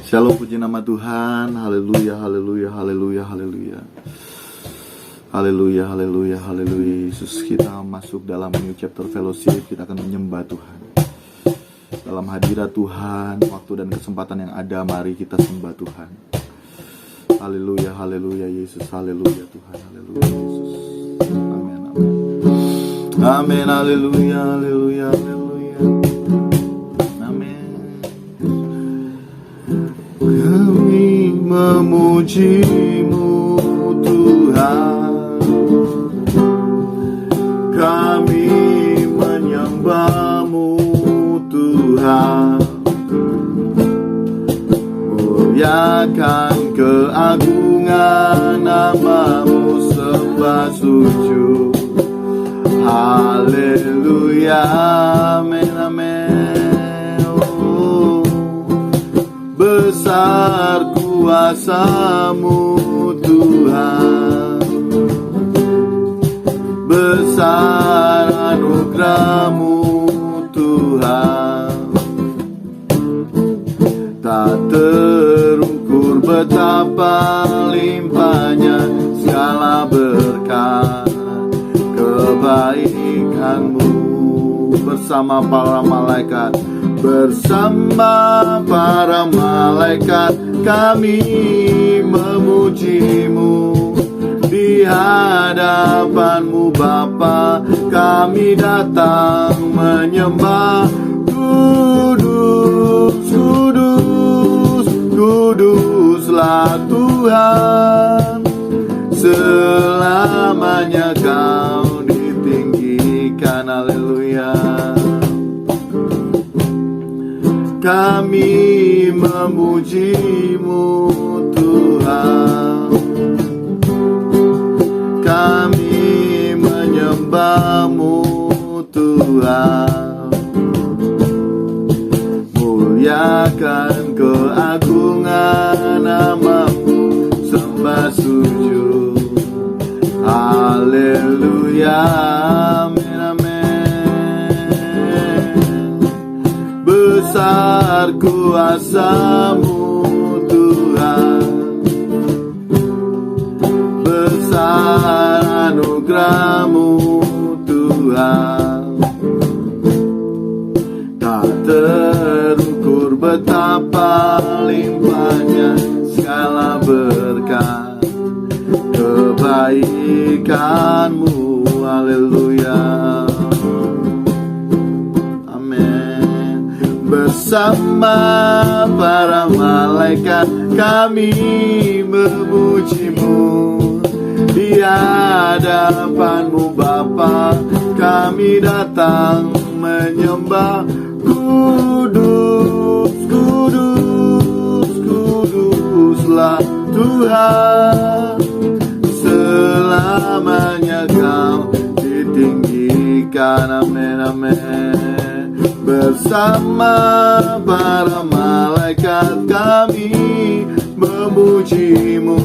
Shalom, puji nama Tuhan. Haleluya, haleluya, haleluya, haleluya. Haleluya, haleluya, haleluya. Yesus, kita masuk dalam new chapter fellowship. Kita akan menyembah Tuhan. Dalam hadirat Tuhan, waktu dan kesempatan yang ada, mari kita sembah Tuhan. Haleluya, haleluya, Yesus. Haleluya, Tuhan. Haleluya, Yesus. Amin, amin. Amin, haleluya, haleluya, haleluya. Amin. Kami memuji-Mu, Tuhan. Kami menyembah-Mu, Tuhan. Muliakan keagungan nama-Mu, sembah sujud. Haleluya, amin, amin. Oh, besar kuasa-Mu, Tuhan. Besar anugerah-Mu, Tuhan. Tak terukur betapa limpahnya segala berkat kebaikan-Mu. Bersama para malaikat, bersama para malaikat kami memuji-Mu. Di hadapan-Mu Bapa, kami datang menyembah. Kudus, kudus, kuduslah Tuhan. Selamanya Kau ditinggikan. Haleluya. Kami memuji-Mu, Tuhan. Kami menyembah-Mu, Tuhan. Muliakan keagungan nama-Mu, sembah sujud. Haleluya, amin, amin. Besar kuasa-Mu, Tuhan. Besar anugerah-Mu, Tuhan. Tak terukur betapa limpahnya segala berkat kebaikan-Mu. Haleluya, amin. Bersama para malaikat kami memuji-Mu. Di hadapan-Mu Bapa, kami datang menyembah. Kudus, kudus, kuduslah Tuhan. Selamanya Kau ditinggikan. Amin, amin. Bersama para malaikat kami memuji-Mu.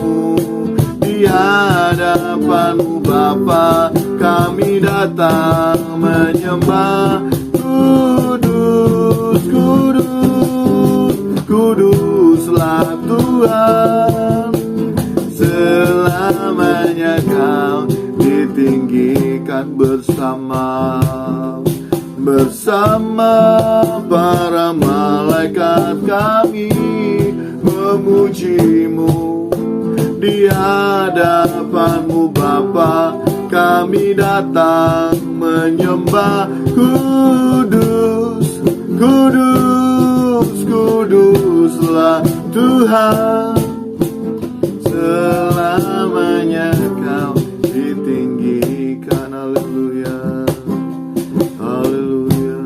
Di hadapan-Mu Bapa, kami datang menyembah. Kudus, kudus, kuduslah Tuhan. Selamanya Kau ditinggikan. Bersama para malaikat kami memuji-Mu. Di hadapan-Mu Bapa, kami datang menyembah. Kudus, kudus, kuduslah Tuhan. Selamanya Kau ditinggikan. Haleluya, haleluya.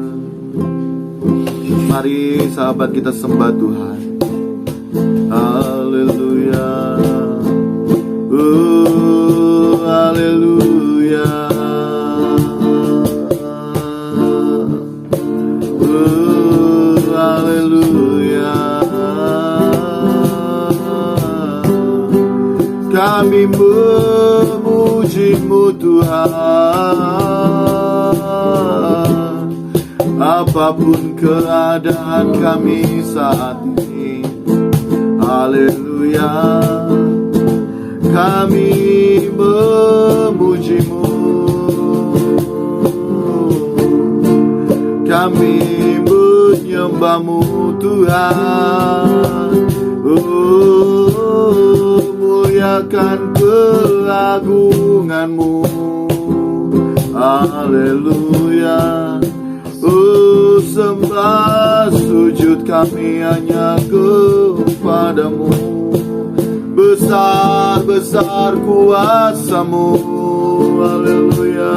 Mari sahabat kita sembah Tuhan. Haleluya. Haleluya. Haleluya. Kami memuji-Mu, Tuhan. Apapun keadaan kami saat ini, haleluya. Kami memuji-Mu, kami menyembah-Mu Tuhan. Oh, muliakan keagungan-Mu, haleluya. Oh, sembah sujud kami hanya kepada-Mu. Besar-besar kuasa-Mu, haleluya.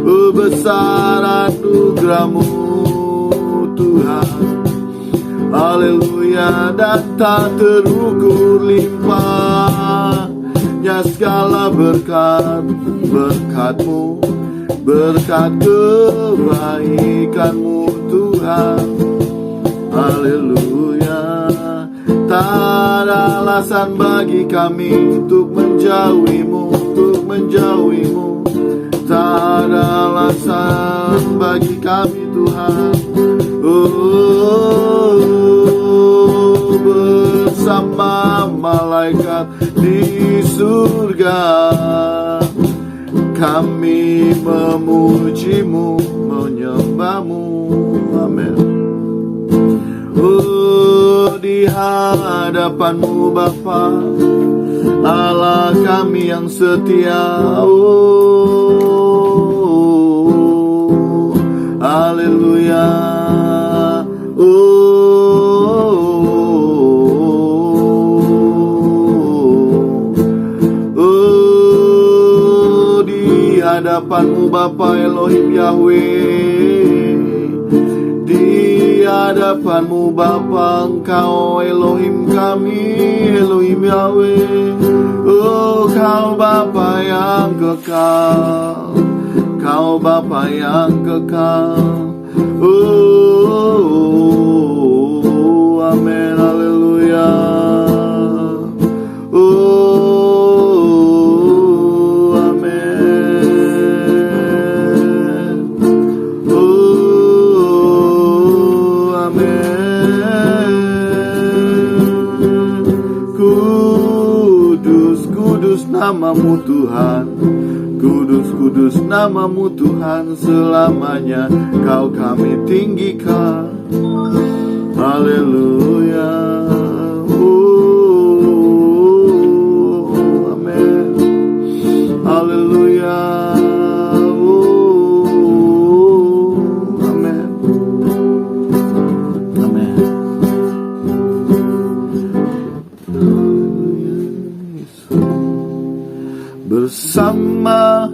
Oh, besar anugerah-Mu Tuhan, haleluya. Dan tak terukur limpahnya segala berkat-Mu, berkat kebaikan-Mu Tuhan, haleluya. Tak ada alasan bagi kami untuk menjauhi-Mu, untuk menjauhi-Mu. Tak ada alasan bagi kami Tuhan. Oh, bersama malaikat di surga kami memuji-Mu, menyembah-Mu, amin. Oh, di hadapan-Mu Bapa, Allah kami yang setia. Oh, haleluya. Oh, di hadapan-Mu Bapa Elohim Yahweh, di hadapan-Mu Bapa, Engkau Elohim kami, Elohim Yahweh. Oh, Kau Bapa yang kekal, Kau Bapa yang kekal. Oh, amin, haleluya. Oh, amin. Oh, amin. Kudus, kudus nama-Mu Tuhan. Kudus, kudus nama-Mu Tuhan, selamanya Kau kami tinggikan, haleluya. Oh, amin, haleluya. Oh, amin, amin. Bersama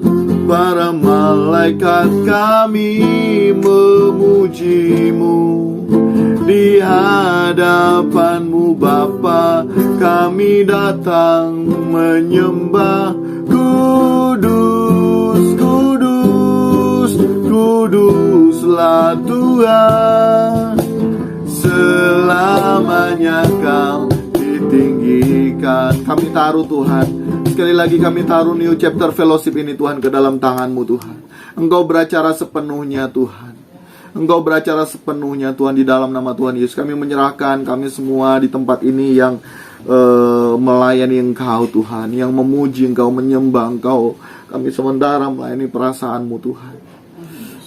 para malaikat kami memuji-Mu, di hadapan-Mu Bapa kami datang menyembah. Kudus, kudus, kuduslah Tuhan, selamanya Kau ditinggikan. Kami taruh Tuhan, sekali lagi kami taruh New Chapter Fellowship ini Tuhan ke dalam tangan-Mu Tuhan. Engkau beracara sepenuhnya Tuhan, Engkau beracara sepenuhnya Tuhan, di dalam nama Tuhan Yesus. Kami menyerahkan kami semua di tempat ini yang melayani Engkau Tuhan, yang memuji Engkau, menyembah Engkau. Kami sementara melayani perasaan-Mu Tuhan,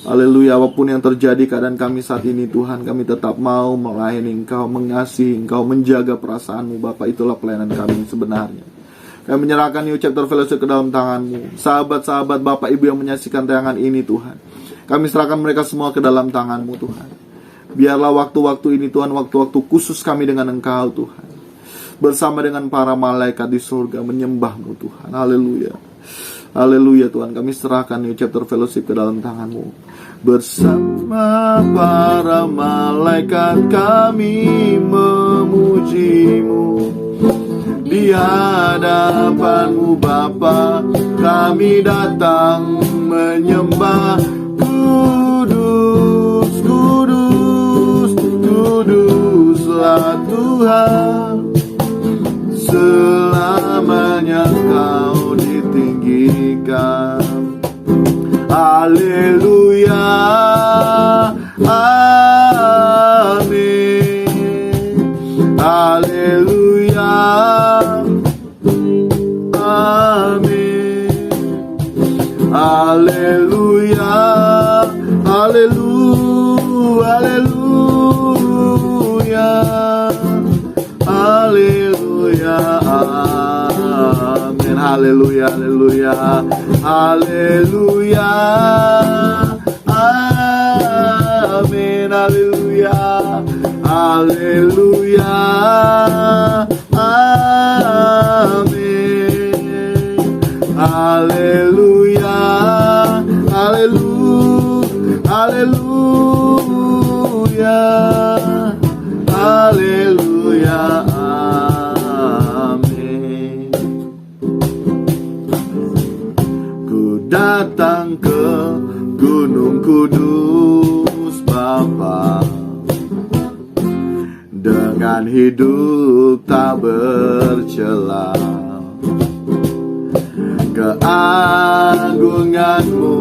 haleluya. Apapun yang terjadi keadaan kami saat ini Tuhan, kami tetap mau melayani Engkau, mengasihi Engkau, menjaga perasaan-Mu Bapa. Itulah pelayanan kami sebenarnya. Kami menyerahkan New Chapter Fellowship ke dalam tangan-Mu. Sahabat-sahabat Bapak Ibu yang menyaksikan tayangan ini Tuhan, kami serahkan mereka semua ke dalam tangan-Mu Tuhan. Biarlah waktu-waktu ini Tuhan, waktu-waktu khusus kami dengan Engkau Tuhan, bersama dengan para malaikat di surga menyembah-Mu Tuhan, haleluya. Haleluya Tuhan, kami serahkan New Chapter Fellowship ke dalam tangan-Mu. Bersama para malaikat kami memuji-Mu, di hadapan-Mu Bapa kami datang menyembah. Kudus, kudus, kuduslah Tuhan, selamanya Kau ditinggikan. Haleluya, amin. haleluya, amin, haleluya, haleluya, haleluya, amin, haleluya, haleluya, haleluya, amin, haleluya, haleluya, amin, haleluya, haleluya, haleluya, amin. Ku datang ke Gunung Kudus Bapa dengan hidup tak bercela, keagungan-Mu,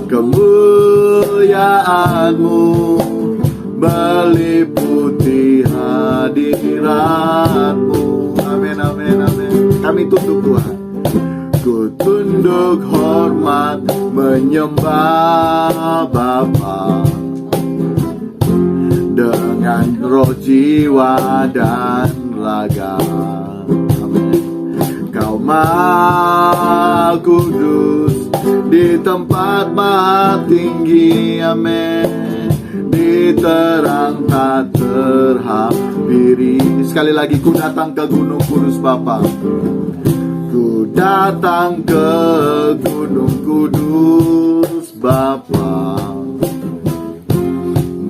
kemuliaan-Mu meliputi hadirat-Mu. Amin, amin, amin. Kami tunduk Tuhan. Ku tunduk hormat menyembah Bapa dengan roh, jiwa, dan raga. Amin. Kau Maha Kudus di tempat maha tinggi. Amin. Di terang tak terhampiri. Sekali lagi, ku datang ke Gunung Kudus Bapa. Ku datang ke Gunung Kudus Bapa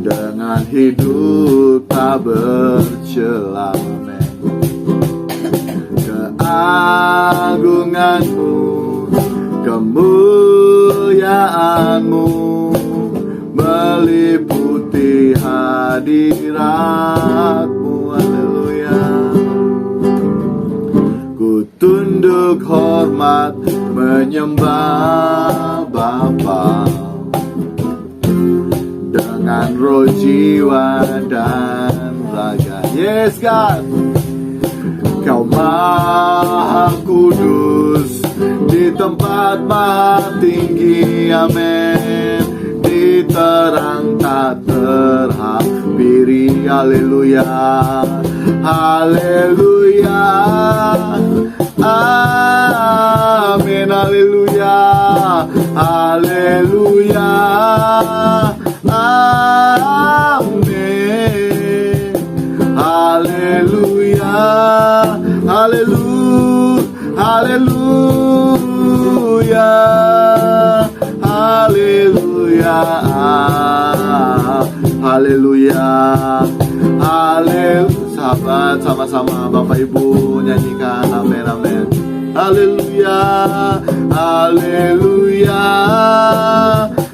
dengan hidup tak bercela. Keagungan-Mu, kemuliaan-Mu meliputi hadirat-Mu. Haleluya. Ku tunduk hormat menyembah Bapa dengan roh, jiwa, dan raga. Yes, God. Kau Maha Kudus di tempat maha tinggi. Amin. Di terang tak terhampiri. Haleluya, haleluya, amin, haleluya, haleluya, amin, haleluya, haleluya, haleluya, haleluya, haleluya. Sahabat, sama-sama Bapak Ibu nyanyikan. Amin, amin. Haleluya, haleluya,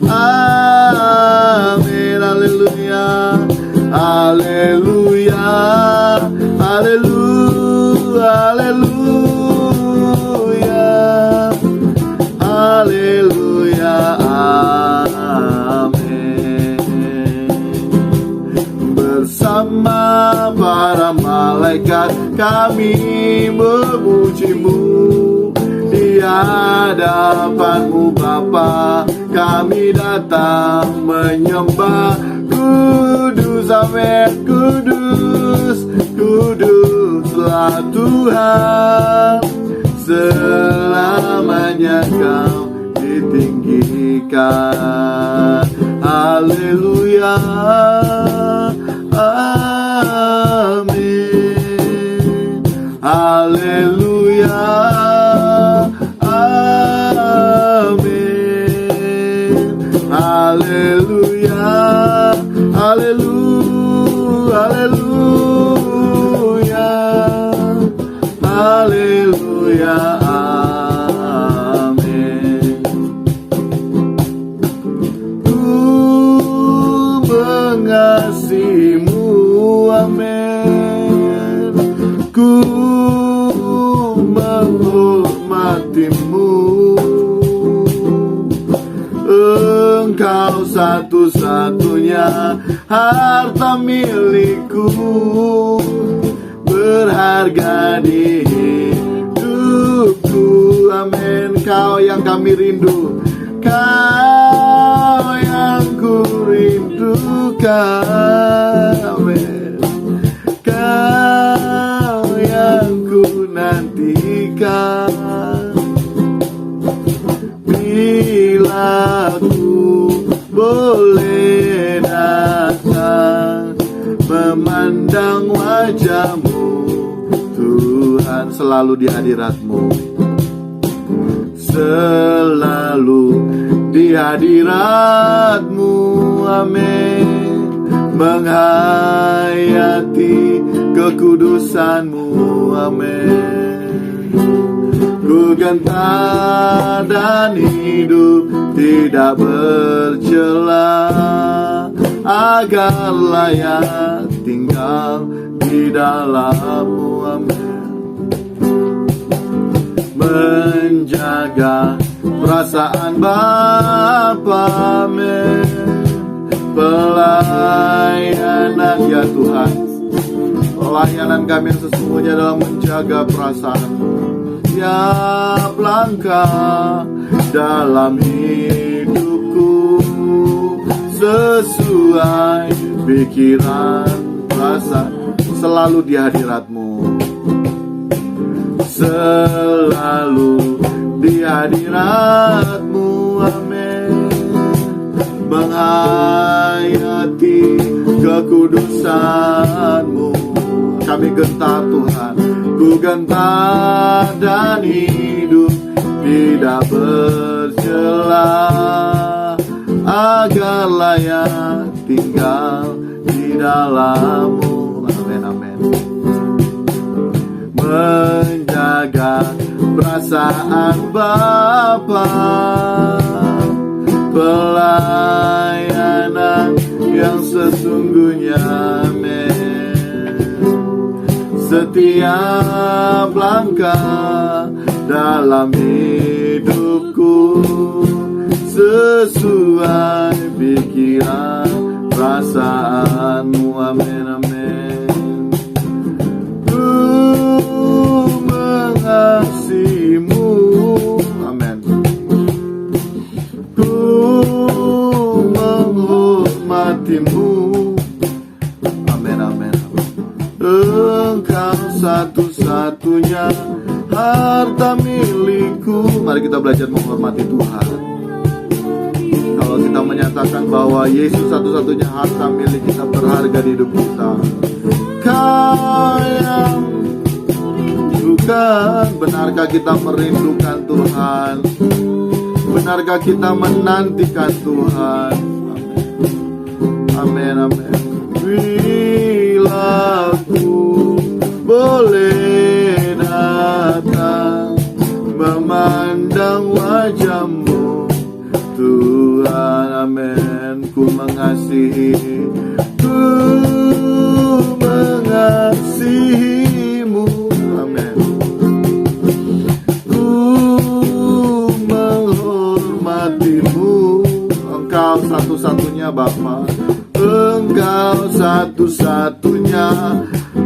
amin, haleluya, haleluya, haleluya, haleluya, amin. Bersama para malaikat kami memuji-Mu, di hadapan-Mu Bapa kami datang menyembah. Kudus, amin, kudus, kuduslah Tuhan, selamanya Kau ditinggikan. Haleluya, amin, haleluya, amin, haleluya, haleluya, haleluya, amin. Ku mengasihi-Mu, amin. Ku menghormati-Mu, Engkau satu-satunya harta milikku. harga di hidupku. Amin. Kau yang kami rindu, Kau yang ku rindukan. Amin. Kau yang ku nantikan. Bila ku boleh datang memandang wajah-Mu, Tuhan, selalu di hadirat-Mu, selalu di hadirat-Mu. Amin. Menghayati kekudusan-Mu. Amin. Ku gentar dan hidup tidak bercela, agar layak tinggal di dalam-Mu. Amin. Menjaga perasaan Bapa, amin. Pelayanan ya Tuhan, pelayanan kami sesungguhnya dalam menjaga perasaan. Tiap langkah dalam hidupku sesuai pikiran, perasaan, selalu di hadirat-Mu, selalu di hadirat-Mu. Amin. Menghayati kekudusan-Mu, kami gentar Tuhan. Ku gentar dan hidup tidak bercela, agar layak tinggal di dalam-Mu. Amin, amin. Menjaga perasaan Bapa, pelayanan yang sesungguhnya, amin. Setiap langkah dalam hidupku sesuai pikiran, perasaanmu, amin, amin. Ku mengasihimu, amin. Ku menghormatimu, amin, amin. Engkau satu-satunya harta milikku. Mari kita belajar menghormati Tuhan. Kalau kita menyatakan bahwa Yesus satu-satunya harta milik kita, berharga di hidup kita. Kau yang bukan, benarkah kita merindukan Tuhan? Benarkah kita menantikan Tuhan? Amin, amin. Bila ku boleh datang memandang wajah-Mu, Tuhan, amin. Ku mengasihi, ku mengasihi-Mu, amin. Ku menghormati-Mu. Engkau satu-satunya Bapa, Engkau satu-satunya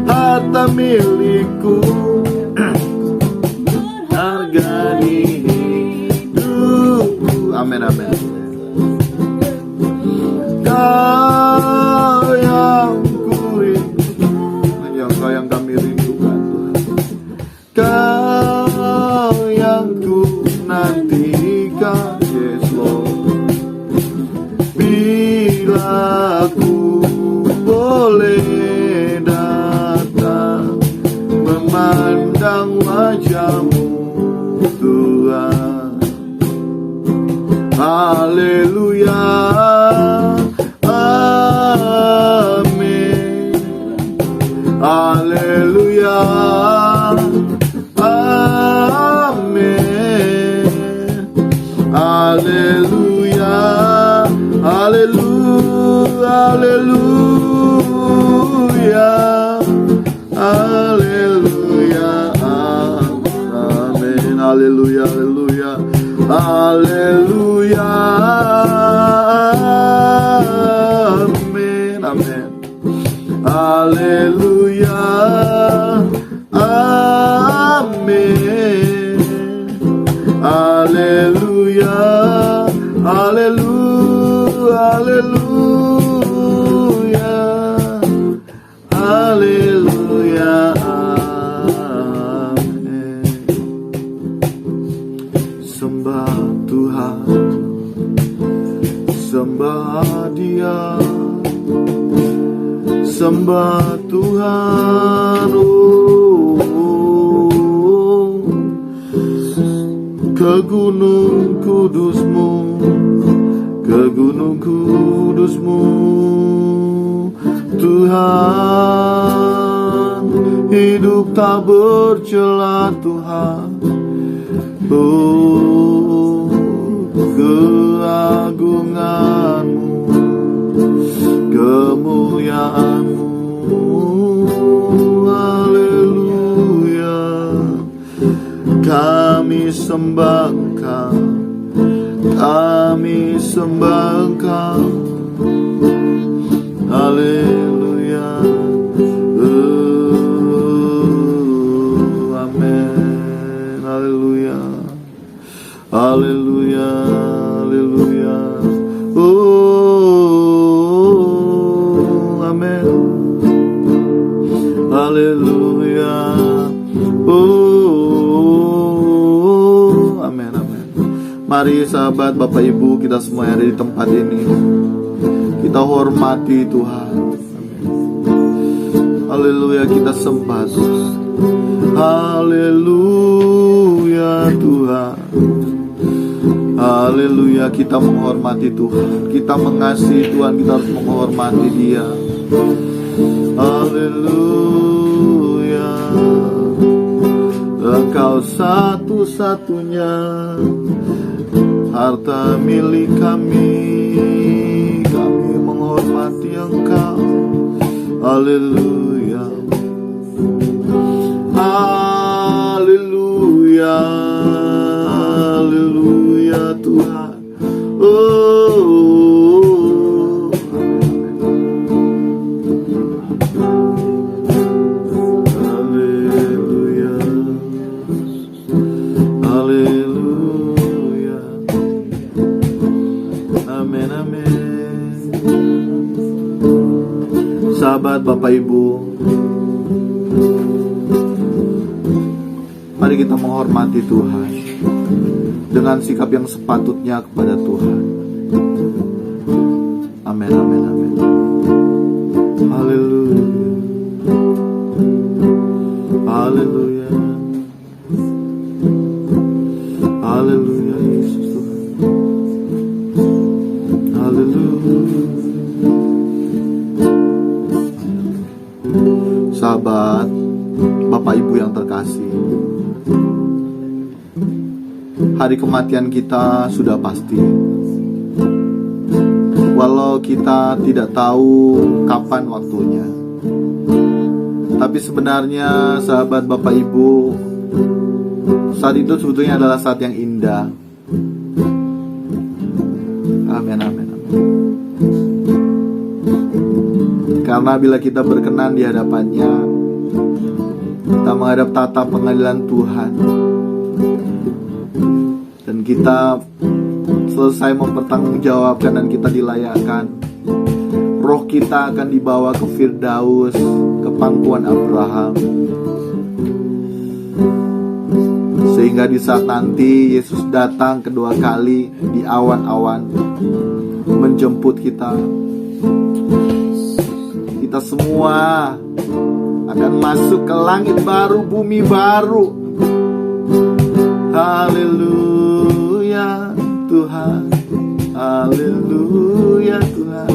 harta milikku, harga hidupku, amin, amin. Kau yang ku rindu, Kau yang kami rindukan Tuhan. Kau yang ku nantikan, yes Lord. Bila ku boleh datang memandang wajah-Mu, Tuhan. Haleluya, amin. Haleluya, amin. Haleluya, haleluya, haleluya, haleluya, amin. Haleluya, haleluya, haleluya, amin, amin. Haleluya, Tuhan, ke gunung kudus-Mu, ke gunung kudus-Mu, Tuhan. Hidup tak bercela Tuhan, keagungan-Mu, kemuliaan-Mu. Haleluya, kami sembah Engkau, kami sembah Engkau. Haleluya, amin. Haleluya, haleluya, haleluya. Amin. Haleluya. Amin, amin. Mari sahabat, Bapak Ibu, kita semua yang ada di tempat ini, kita hormati Tuhan. Haleluya, kita sembah Tuhan. Haleluya Tuhan. Haleluya, kita menghormati Tuhan, kita mengasihi Tuhan, kita harus menghormati Dia. Haleluya, Engkau satu-satunya harta milik kami, kami menghormati Engkau. Haleluya, haleluya, haleluya Tuhan. Haleluya, haleluya, amin, amin. Sahabat, Bapak Ibu, mari kita menghormati Tuhan dengan sikap yang sepatutnya kepada Tuhan. Amin, amin, amin. Haleluya, haleluya, haleluya Yesus Tuhan. Haleluya. Sahabat, Bapak Ibu yang terkasih, hari kematian kita sudah pasti. Walau kita tidak tahu kapan waktunya, tapi sebenarnya sahabat, Bapak Ibu, saat itu sebetulnya adalah saat yang indah. Amin, amin, amin. Karena bila kita berkenan di hadapannya, kita menghadap tata pengadilan Tuhan, dan kita selesai mempertanggungjawabkan dan kita dilayakkan, roh kita akan dibawa ke Firdaus, ke pangkuan Abraham. Sehingga di saat nanti Yesus datang kedua kali di awan-awan menjemput kita, kita semua akan masuk ke langit baru, bumi baru. Haleluya Tuhan, haleluya Tuhan.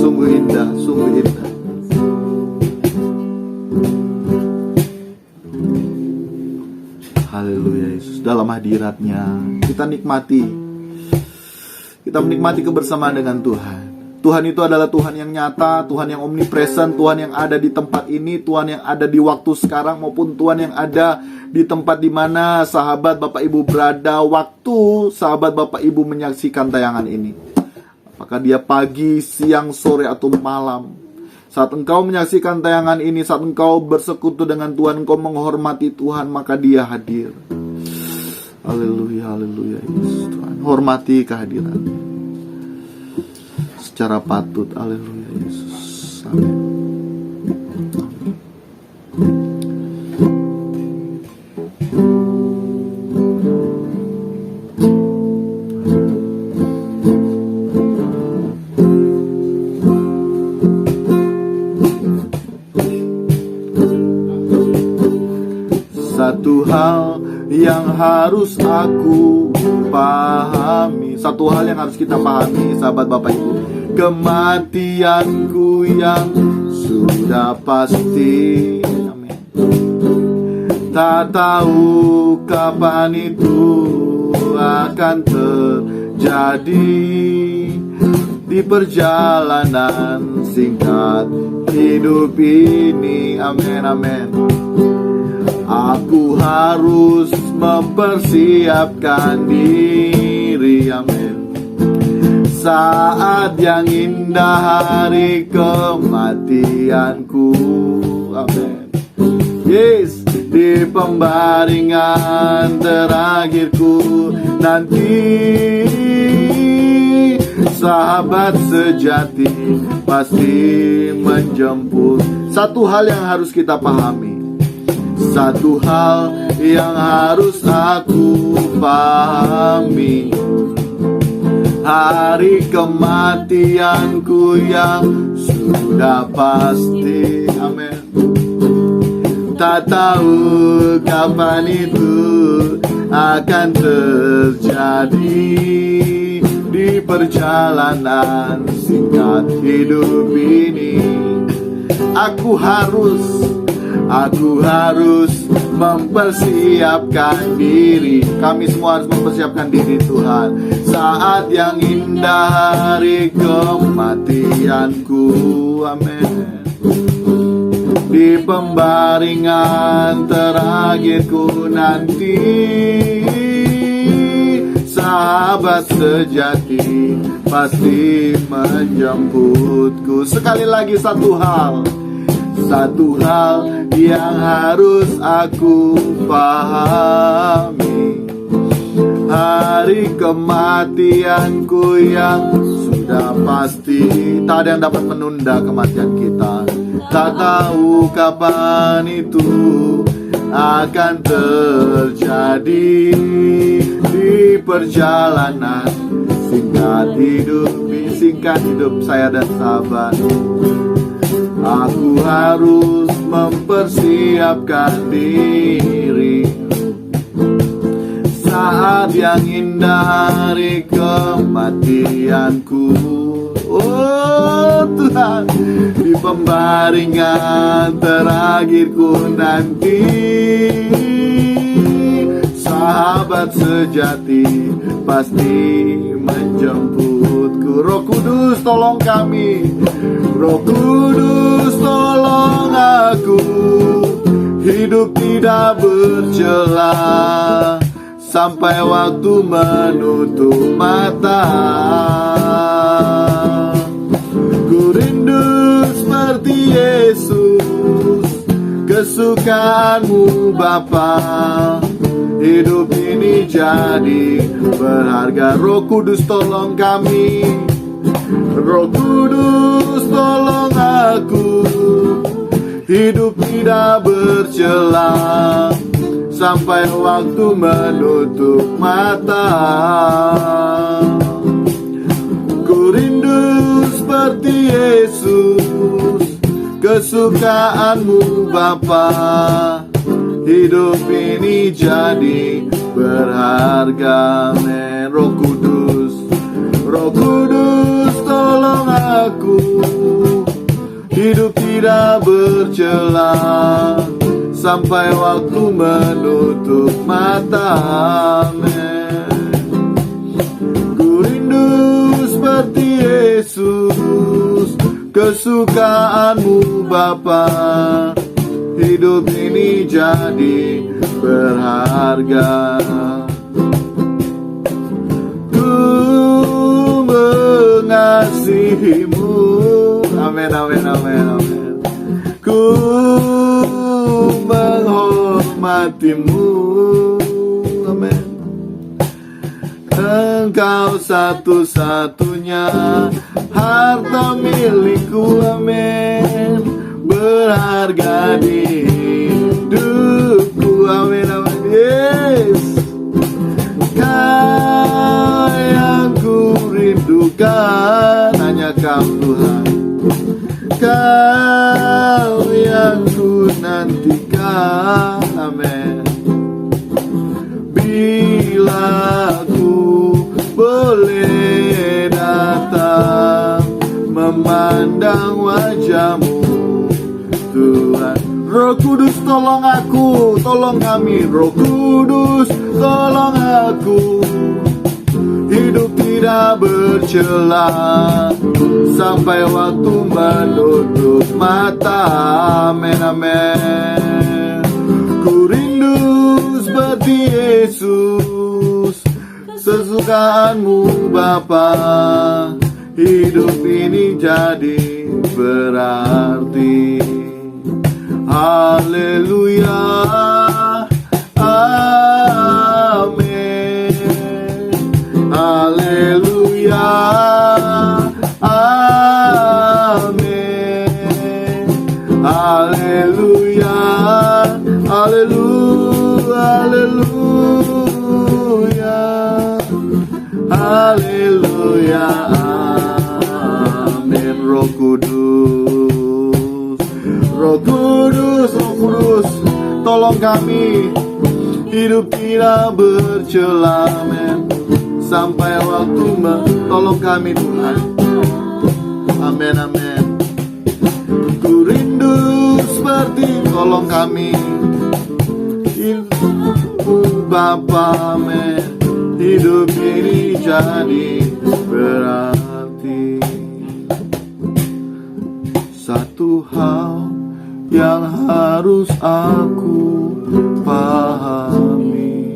Sungguh indah, sungguh indah. Haleluya Yesus. Dalam hadiratnya kita menikmati kebersamaan dengan Tuhan. Tuhan itu adalah Tuhan yang nyata, Tuhan yang omnipresent, Tuhan yang ada di tempat ini, Tuhan yang ada di waktu sekarang, maupun Tuhan yang ada di tempat di mana sahabat Bapak Ibu berada waktu sahabat Bapak Ibu menyaksikan tayangan ini. Apakah dia pagi, siang, sore, atau malam, saat engkau menyaksikan tayangan ini, saat engkau bersekutu dengan Tuhan, engkau menghormati Tuhan, maka Dia hadir. Haleluya, haleluya Yesus Tuhan. Hormati kehadiran secara patut. Haleluya Yesus. Amin. harus aku pahami. Satu hal yang harus kita pahami, sahabat Bapak Ibu, kematianku yang sudah pasti. Amin. Tak tahu kapan itu akan terjadi di perjalanan singkat hidup ini. Amin, amin. Aku harus mempersiapkan diri. Amin. Saat yang indah hari kematianku. Amin. Yes, di pembaringan terakhirku nanti, sahabat sejati pasti menjemput. Satu hal yang harus kita pahami, satu hal yang harus aku pahami, hari kematianku yang sudah pasti. Amin. Tak tahu kapan itu akan terjadi di perjalanan singkat hidup ini. Aku harus mempersiapkan diri. Kami semua harus mempersiapkan diri, Tuhan. Saat yang indah hari kematianku. Amin. Di pembaringan terakhirku nanti, sahabat sejati pasti menjemputku. Sekali lagi, satu hal yang harus aku pahami, hari kematianku yang sudah pasti. Tak ada yang dapat menunda kematian kita. Tak tahu kapan itu akan terjadi di perjalanan singkat hidup saya dan sahabat. Aku harus mempersiapkan diri, saat yang indah hari kematianku. Oh Tuhan, di pembaringan terakhirku nanti, sahabat sejati pasti menjemputku. Roh Kudus tolong kami, Roh Kudus tolong aku, hidup tidak bercela sampai waktu menutup mata. Ku rindu seperti Yesus, kesukaanmu Bapa, hidup ini jadi berharga. Roh Kudus tolong kami, Roh Kudus tolong aku, hidup tidak bercela sampai waktu menutup mata. Ku rindu seperti Yesus, kesukaanmu Bapa, hidup ini jadi berharga. Roh Kudus, Roh Kudus tolong aku, hidup tidak bercela sampai waktu menutup mata. Ku rindu seperti Yesus, kesukaanmu Bapa, hidup ini jadi berharga. Ku mengasihimu. Amin, amin, amin, amin. Ku menghormatimu. Amin. Engkau satu-satunya harta milikku. Amin. Berharga di hidupku. Amin, amin. Yes. Kau yang ku rindukan, hanya Kau Tuhan. Kau yang ku nantikan. Amin. memandang wajah-Mu Tuhan. Roh Kudus tolong aku, tolong kami. Roh Kudus tolong aku, hidup tidak bercela sampai waktu menutup mata. Amin, amin. Ku rindu seperti Yesus, sesukaanmu Bapa. Hidup ini jadi berarti. Haleluya, amin. Haleluya, amin. Haleluya, haleluya, haleluya, haleluya, amin. Roh Kudus, Roh Kudus, Roh Kudus, tolong kami hidup tidak bercela, amin. Sampai waktu tolong kami Tuhan. Amin, amin. Ku rindu seperti, tolong kami Bapa, amin. Hidup ini jadi berarti. Satu hal yang harus aku pahami,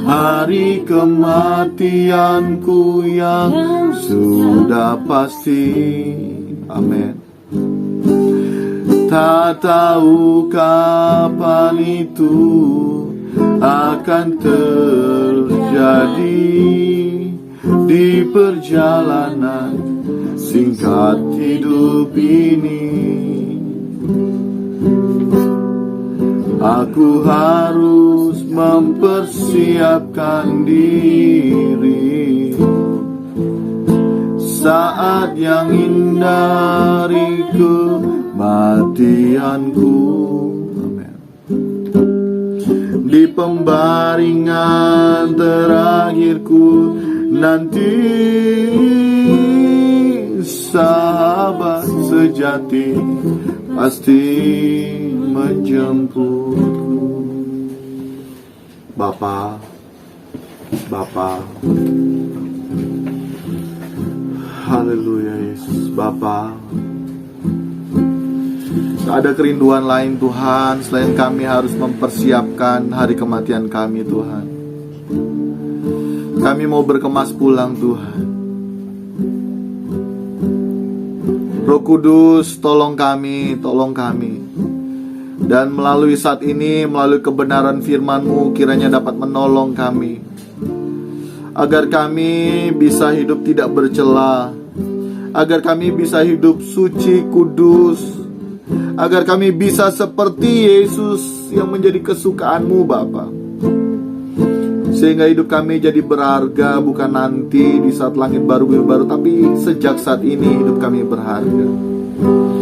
hari kematianku yang sudah pasti. Amin. Tak tahu kapan itu akan terjadi di perjalanan singkat hidup ini. Aku harus mempersiapkan diri saat yang indah dari kematianku. Amin. Di pembaringan terakhirku nanti, sahabat sejati pasti menjemputku. Bapa, Bapa, haleluya Yesus. Bapa, tak ada kerinduan lain Tuhan selain kami harus mempersiapkan hari kematian kami Tuhan. Kami mau berkemas pulang Tuhan. Roh Kudus, tolong kami, tolong kami. Dan melalui saat ini, melalui kebenaran firman-Mu, kiranya dapat menolong kami, agar kami bisa hidup tidak bercela, agar kami bisa hidup suci, kudus, agar kami bisa seperti Yesus yang menjadi kesukaan-Mu Bapa. Sehingga hidup kami jadi berharga, bukan nanti di saat langit baru bumi baru, tapi sejak saat ini hidup kami berharga.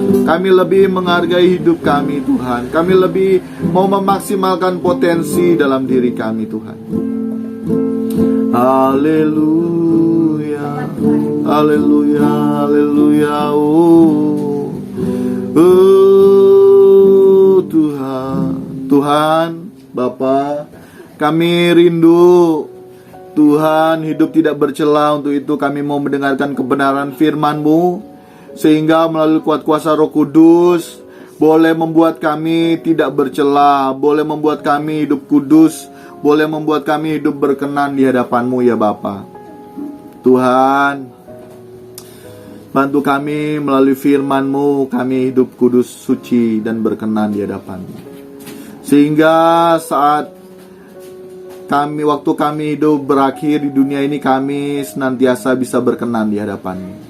Kami lebih menghargai hidup kami Tuhan. Kami lebih mau memaksimalkan potensi dalam diri kami Tuhan. Haleluya, haleluya, haleluya. Tuhan, Tuhan, Bapa, kami rindu Tuhan hidup tidak bercela. Untuk itu kami mau mendengarkan kebenaran firman-Mu, sehingga melalui kuat kuasa Roh Kudus boleh membuat kami tidak bercela, boleh membuat kami hidup kudus, boleh membuat kami hidup berkenan di hadapan-Mu ya Bapa. Tuhan, bantu kami melalui firman-Mu, kami hidup kudus, suci, dan berkenan di hadapan-Mu. Sehingga saat waktu kami hidup berakhir di dunia ini, kami senantiasa bisa berkenan di hadapan-Mu.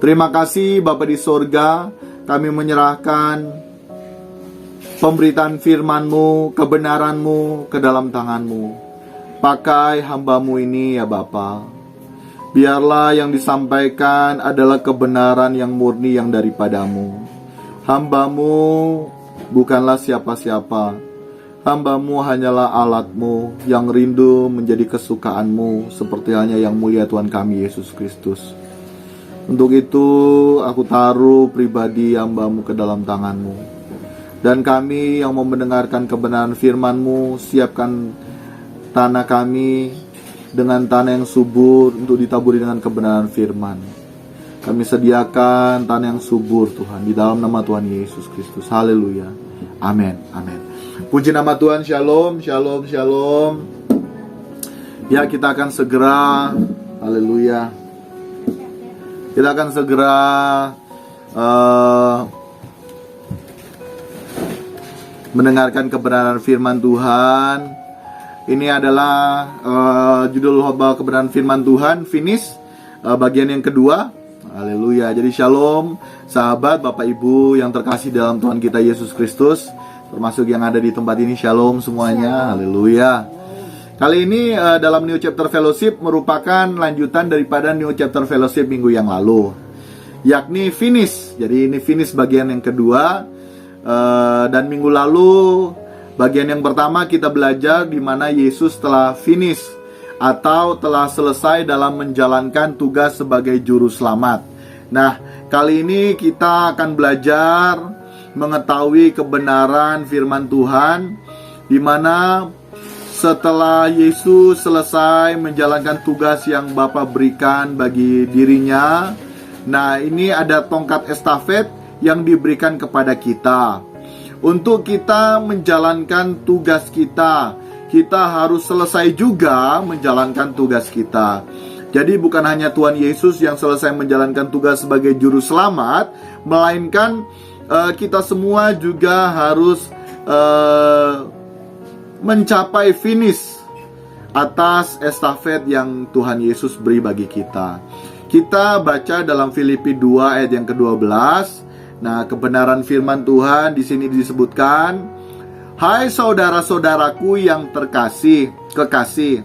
Terima kasih Bapa di sorga, kami menyerahkan pemberitaan firman-Mu, kebenaran-Mu ke dalam tangan-Mu. Pakai hamba-Mu ini ya Bapa. Biarlah yang disampaikan adalah kebenaran yang murni yang daripada-Mu. Hamba-Mu bukanlah siapa-siapa. Hamba-Mu hanyalah alat-Mu yang rindu menjadi kesukaan-Mu, seperti halnya yang mulia Tuhan kami Yesus Kristus. Untuk itu aku taruh pribadi hamba-Mu ke dalam tangan-Mu. Dan kami yang mau mendengarkan kebenaran firman-Mu, siapkan tanah kami dengan tanah yang subur untuk ditaburi dengan kebenaran firman. Kami sediakan tanah yang subur Tuhan, di dalam nama Tuhan Yesus Kristus. Haleluya. Amin. Amin. Puji nama Tuhan. Shalom, shalom, shalom. Ya, kita akan segera, haleluya, kita akan segera mendengarkan kebenaran firman Tuhan. Ini adalah judul khotbah kebenaran firman Tuhan, finish, bagian yang kedua. Haleluya. Jadi shalom sahabat, Bapak Ibu yang terkasih dalam Tuhan kita Yesus Kristus, termasuk yang ada di tempat ini. Shalom semuanya. Haleluya. Kali ini dalam New Chapter Fellowship merupakan lanjutan daripada New Chapter Fellowship minggu yang lalu, yakni finish. Jadi ini finish bagian yang kedua. Dan minggu lalu bagian yang pertama kita belajar di mana Yesus telah finish atau telah selesai dalam menjalankan tugas sebagai juru selamat. Nah, kali ini kita akan belajar mengetahui kebenaran firman Tuhan, di mana setelah Yesus selesai menjalankan tugas yang Bapa berikan bagi dirinya, nah ini ada tongkat estafet yang diberikan kepada kita. Untuk kita menjalankan tugas kita, kita harus selesai juga menjalankan tugas kita. Jadi bukan hanya Tuhan Yesus yang selesai menjalankan tugas sebagai juru selamat, melainkan kita semua juga harus mencapai finish atas estafet yang Tuhan Yesus beri bagi kita. Kita baca dalam Filipi 2 ayat yang ke-12. Nah, kebenaran firman Tuhan di sini disebutkan, "Hai saudara-saudaraku yang kekasih,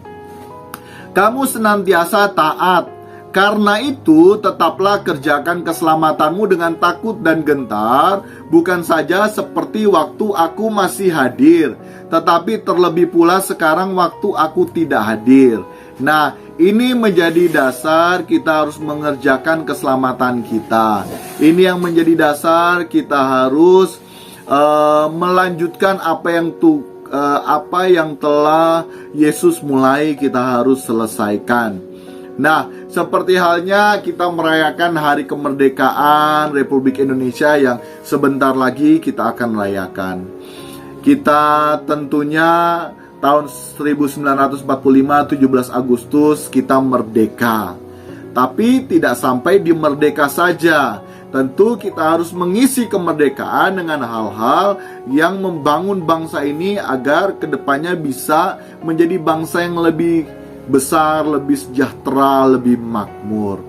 kamu senantiasa taat. Karena itu, tetaplah kerjakan keselamatanmu dengan takut dan gentar, bukan saja seperti waktu aku masih hadir, tetapi terlebih pula sekarang waktu aku tidak hadir." Nah, ini menjadi dasar kita harus mengerjakan keselamatan kita. Ini yang menjadi dasar kita harus melanjutkan apa yang telah Yesus mulai, kita harus selesaikan. Nah, seperti halnya kita merayakan hari kemerdekaan Republik Indonesia yang sebentar lagi kita akan rayakan. Kita tentunya tahun 1945, 17 Agustus kita merdeka. Tapi tidak sampai di merdeka saja. Tentu kita harus mengisi kemerdekaan dengan hal-hal yang membangun bangsa ini agar kedepannya bisa menjadi bangsa yang lebih besar, lebih sejahtera, lebih makmur.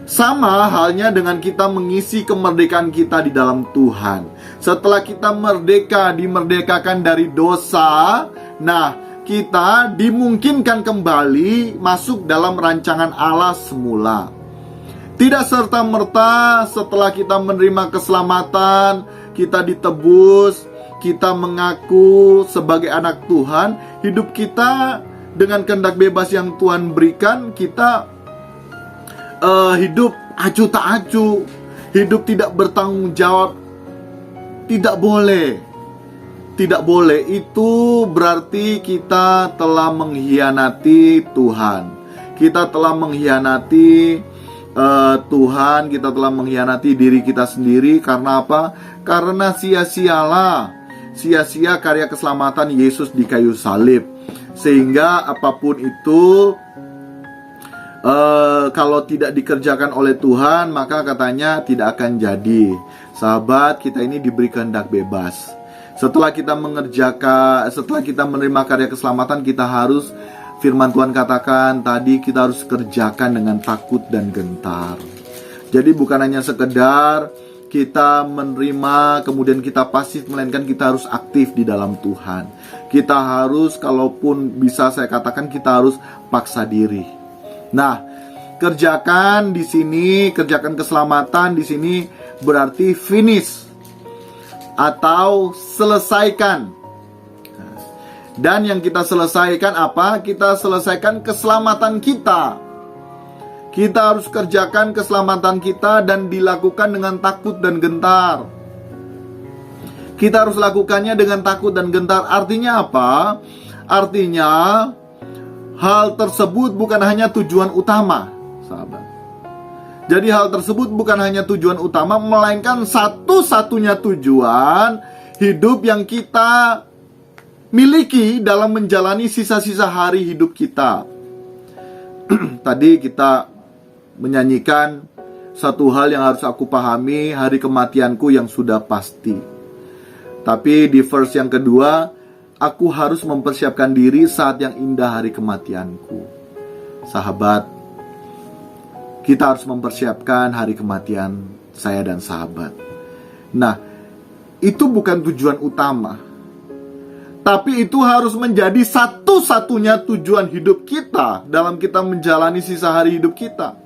Sama halnya dengan kita mengisi kemerdekaan kita di dalam Tuhan. Setelah kita merdeka, dimerdekakan dari dosa, nah, kita dimungkinkan kembali masuk dalam rancangan Allah semula. Tidak serta-merta setelah kita menerima keselamatan, kita ditebus, kita mengaku sebagai anak Tuhan, hidup kita dengan kehendak bebas yang Tuhan berikan, kita hidup acuh tak acuh, hidup tidak bertanggung jawab. Tidak boleh. Tidak boleh. Itu berarti kita telah mengkhianati Tuhan. Kita telah mengkhianati Tuhan. Kita telah mengkhianati diri kita sendiri. Karena apa? Karena sia-sia karya keselamatan Yesus di kayu salib. Sehingga apapun itu, kalau tidak dikerjakan oleh Tuhan, maka katanya tidak akan jadi. Sahabat, kita ini diberi kehendak bebas. Setelah kita menerima karya keselamatan, kita harus, firman Tuhan katakan tadi, kita harus kerjakan dengan takut dan gentar. Jadi bukan hanya sekedar kita menerima kemudian kita pasif, melainkan kita harus aktif di dalam Tuhan. Kita harus, kalaupun bisa saya katakan, kita harus paksa diri. Nah, kerjakan di sini, kerjakan keselamatan di sini berarti finish atau selesaikan. Dan yang kita selesaikan apa? Kita selesaikan keselamatan kita. Kita harus kerjakan keselamatan kita dan dilakukan dengan takut dan gentar. Kita harus lakukannya dengan takut dan gentar. Artinya apa? Artinya hal tersebut bukan hanya tujuan utama, sahabat. Jadi hal tersebut bukan hanya tujuan utama, melainkan satu-satunya tujuan hidup yang kita miliki dalam menjalani sisa-sisa hari hidup kita. Tadi kita menyanyikan satu hal yang harus aku pahami, hari kematianku yang sudah pasti. Tapi di verse yang kedua, aku harus mempersiapkan diri saat yang indah hari kematianku. Sahabat, kita harus mempersiapkan hari kematian saya dan sahabat. Nah, itu bukan tujuan utama, tapi itu harus menjadi satu-satunya tujuan hidup kita dalam kita menjalani sisa hari hidup kita.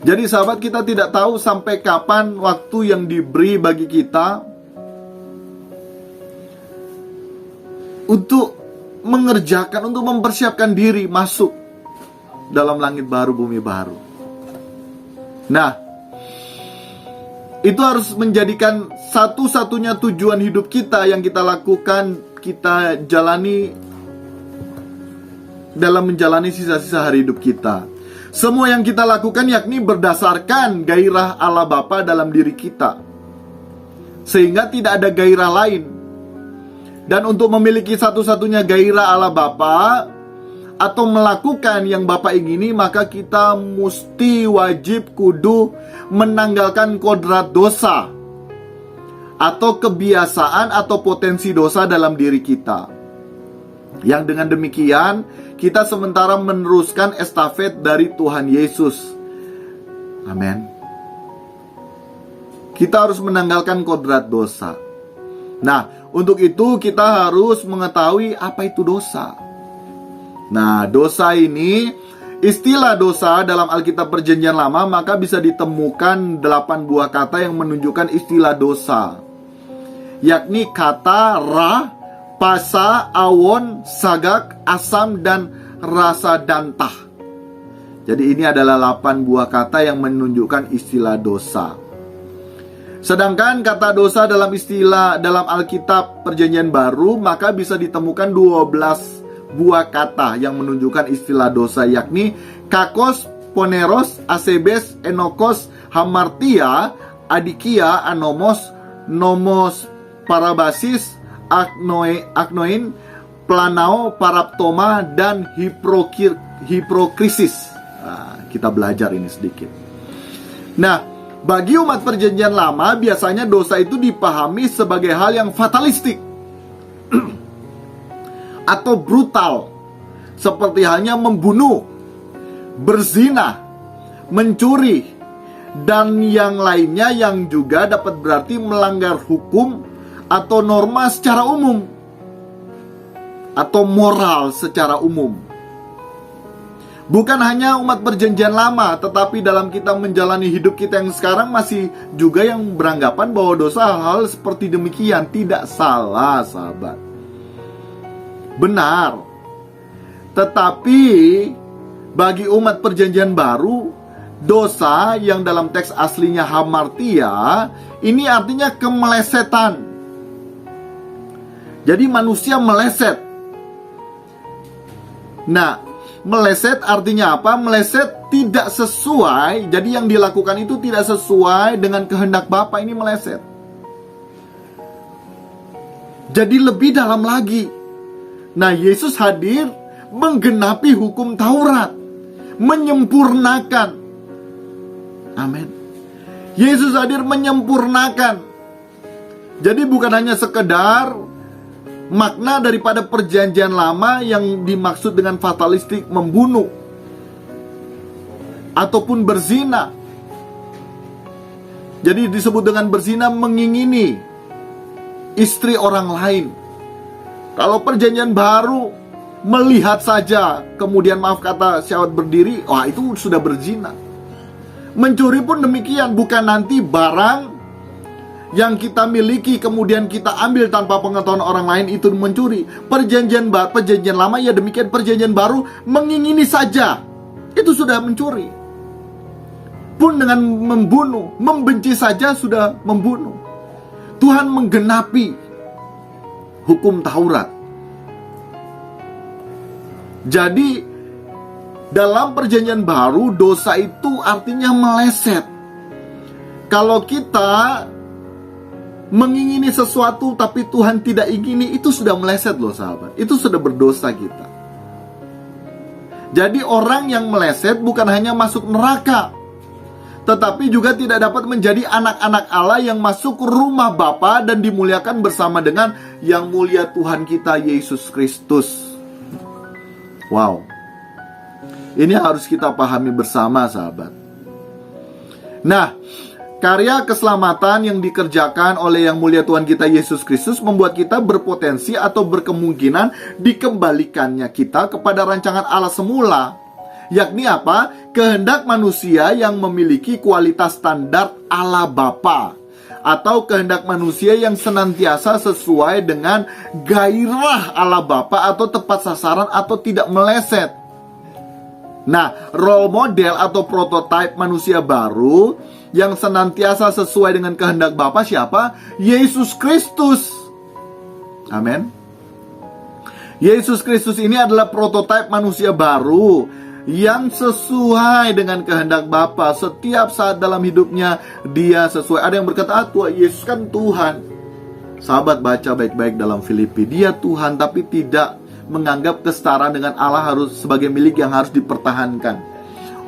Jadi sahabat, kita tidak tahu sampai kapan waktu yang diberi bagi kita untuk mengerjakan, untuk mempersiapkan diri masuk dalam langit baru, bumi baru. Nah, itu harus menjadikan satu-satunya tujuan hidup kita yang kita lakukan, kita jalani dalam menjalani sisa-sisa hari hidup kita. Semua yang kita lakukan yakni berdasarkan gairah Allah Bapa dalam diri kita, sehingga tidak ada gairah lain. Dan untuk memiliki satu-satunya gairah Allah Bapa atau melakukan yang Bapa ingini, maka kita mesti wajib kudu menanggalkan kodrat dosa atau kebiasaan atau potensi dosa dalam diri kita. Yang dengan demikian kita sementara meneruskan estafet dari Tuhan Yesus. Amin. Kita harus menanggalkan kodrat dosa. Nah, untuk itu kita harus mengetahui apa itu dosa. Nah, dosa ini, istilah dosa dalam Alkitab Perjanjian Lama maka bisa ditemukan 8 buah kata yang menunjukkan istilah dosa, yakni kata ra, pasa, awon, sagak, asam, dan rasa dantah. Jadi ini adalah 8 buah kata yang menunjukkan istilah dosa. Sedangkan kata dosa dalam istilah dalam Alkitab Perjanjian Baru maka bisa ditemukan 12 buah kata yang menunjukkan istilah dosa, yakni kakos, poneros, asebes, enokos, hamartia, adikia, anomos, nomos, parabasis, aknoin, planao, paraptoma, dan hiprokrisis. Nah, kita belajar ini sedikit. Nah, bagi umat Perjanjian Lama biasanya dosa itu dipahami sebagai hal yang fatalistik atau brutal, seperti halnya membunuh, berzina, mencuri, dan yang lainnya yang juga dapat berarti melanggar hukum atau norma secara umum atau moral secara umum. Bukan hanya umat Perjanjian Lama, tetapi dalam kita menjalani hidup kita yang sekarang masih juga yang beranggapan bahwa dosa hal-hal seperti demikian. Tidak salah, sahabat. Benar. Tetapi bagi umat Perjanjian Baru, dosa yang dalam teks aslinya hamartia ini artinya kemelesetan. Jadi manusia meleset. Nah, meleset artinya apa? Meleset tidak sesuai. Jadi yang dilakukan itu tidak sesuai dengan kehendak Bapa, ini meleset. Jadi lebih dalam lagi. Nah, Yesus hadir menggenapi hukum Taurat, menyempurnakan. Amin. Yesus hadir menyempurnakan. Jadi bukan hanya sekedar makna daripada Perjanjian Lama yang dimaksud dengan fatalistik, membunuh ataupun berzina. Jadi disebut dengan berzina, mengingini istri orang lain. Kalau Perjanjian Baru, melihat saja kemudian maaf kata syahwat berdiri, wah itu sudah berzina. Mencuri pun demikian, bukan nanti barang yang kita miliki kemudian kita ambil tanpa pengetahuan orang lain itu mencuri. Perjanjian Lama ya demikian, Perjanjian Baru mengingini saja itu sudah mencuri. Pun dengan membunuh, membenci saja sudah membunuh. Tuhan menggenapi hukum Taurat. Jadi dalam perjanjian baru, dosa itu artinya meleset. Kalau kita mengingini sesuatu tapi Tuhan tidak ingini, itu sudah meleset loh sahabat. Itu sudah berdosa kita. Jadi orang yang meleset bukan hanya masuk neraka, tetapi juga tidak dapat menjadi anak-anak Allah yang masuk rumah Bapa dan dimuliakan bersama dengan yang mulia Tuhan kita Yesus Kristus. Wow. Ini harus kita pahami bersama sahabat. Nah, karya keselamatan yang dikerjakan oleh yang mulia Tuhan kita Yesus Kristus membuat kita berpotensi atau berkemungkinan dikembalikannya kita kepada rancangan Allah semula. Yakni apa? Kehendak manusia yang memiliki kualitas standar Allah Bapa, atau kehendak manusia yang senantiasa sesuai dengan gairah Allah Bapa atau tepat sasaran atau tidak meleset. Nah, role model atau prototipe manusia baru yang senantiasa sesuai dengan kehendak Bapa siapa? Yesus Kristus. Amin. Yesus Kristus ini adalah prototipe manusia baru yang sesuai dengan kehendak Bapa. Setiap saat dalam hidupnya dia sesuai. Ada yang berkata, Tuhan Yesus kan Tuhan. Sahabat baca baik-baik dalam Filipi. Dia Tuhan tapi tidak menganggap kesetaraan dengan Allah harus sebagai milik yang harus dipertahankan.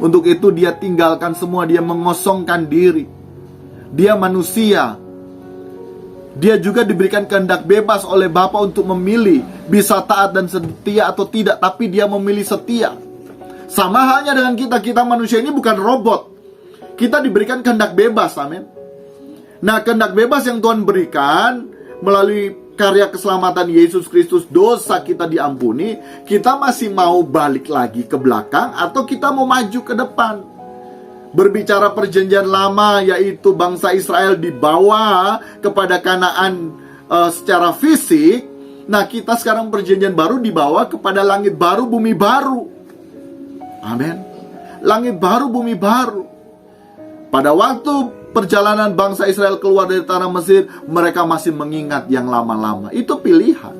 Untuk itu dia tinggalkan semua, dia mengosongkan diri. Dia manusia. Dia juga diberikan kehendak bebas oleh Bapa untuk memilih bisa taat dan setia atau tidak, tapi dia memilih setia. Sama halnya dengan kita manusia ini bukan robot. Kita diberikan kehendak bebas, amin. Nah, kehendak bebas yang Tuhan berikan melalui karya keselamatan Yesus Kristus, dosa kita diampuni, kita masih mau balik lagi ke belakang atau kita mau maju ke depan? Berbicara perjanjian lama, yaitu bangsa Israel dibawa kepada Kanaan secara fisik. Nah, kita sekarang perjanjian baru dibawa kepada langit baru, bumi baru. Amin. Langit baru, bumi baru. Pada waktu perjalanan bangsa Israel keluar dari tanah Mesir, mereka masih mengingat yang lama-lama. Itu pilihan.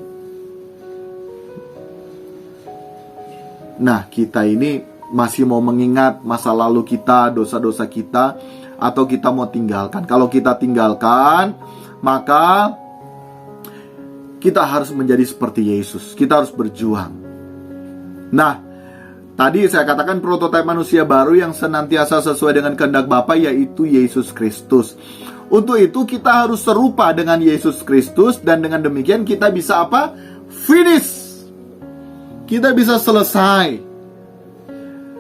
Nah, kita ini masih mau mengingat masa lalu kita, dosa-dosa kita, atau kita mau tinggalkan. Kalau kita tinggalkan, maka kita harus menjadi seperti Yesus. Kita harus berjuang. Nah, tadi saya katakan prototipe manusia baru yang senantiasa sesuai dengan kehendak Bapa, yaitu Yesus Kristus. Untuk itu kita harus serupa dengan Yesus Kristus, dan dengan demikian kita bisa apa? Finish. Kita bisa selesai.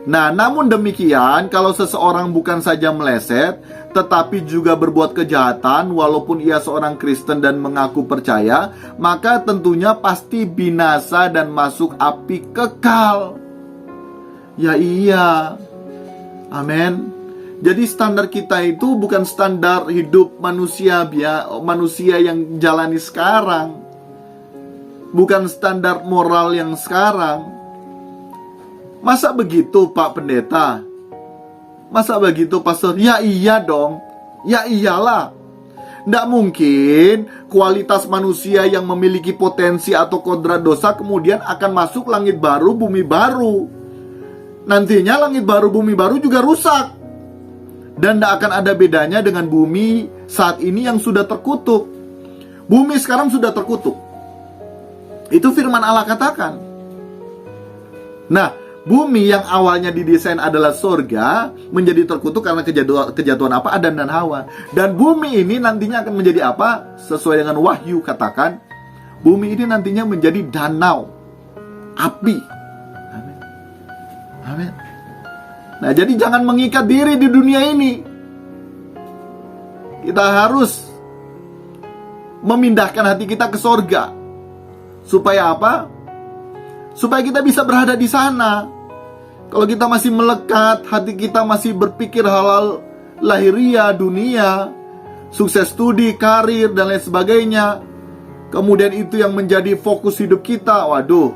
Nah, namun demikian, kalau seseorang bukan saja meleset, tetapi juga berbuat kejahatan, walaupun ia seorang Kristen dan mengaku percaya, maka tentunya pasti binasa dan masuk api kekal. Ya iya. Amin. Jadi standar kita itu bukan standar hidup manusia yang jalani sekarang. Bukan standar moral yang sekarang. Masa begitu Pak Pendeta? Masa begitu Pastor? Ya iya dong. Ya iyalah. Tidak mungkin kualitas manusia yang memiliki potensi atau kodrat dosa kemudian akan masuk langit baru, bumi baru. Nantinya langit baru, bumi baru juga rusak. Dan tidak akan ada bedanya dengan bumi saat ini yang sudah terkutuk. Bumi sekarang sudah terkutuk. Itu firman Allah katakan. Nah, bumi yang awalnya didesain adalah surga menjadi terkutuk karena kejatuhan apa? Adam dan Hawa. Dan bumi ini nantinya akan menjadi apa? Sesuai dengan Wahyu katakan, bumi ini nantinya menjadi danau api. Amin. Amin. Nah, jadi jangan mengikat diri di dunia ini. Kita harus memindahkan hati kita ke surga. Supaya apa? Supaya kita bisa berada di sana. Kalau kita masih melekat, hati kita masih berpikir hal-hal lahiriah, dunia, sukses studi, karir, dan lain sebagainya, kemudian itu yang menjadi fokus hidup kita, waduh,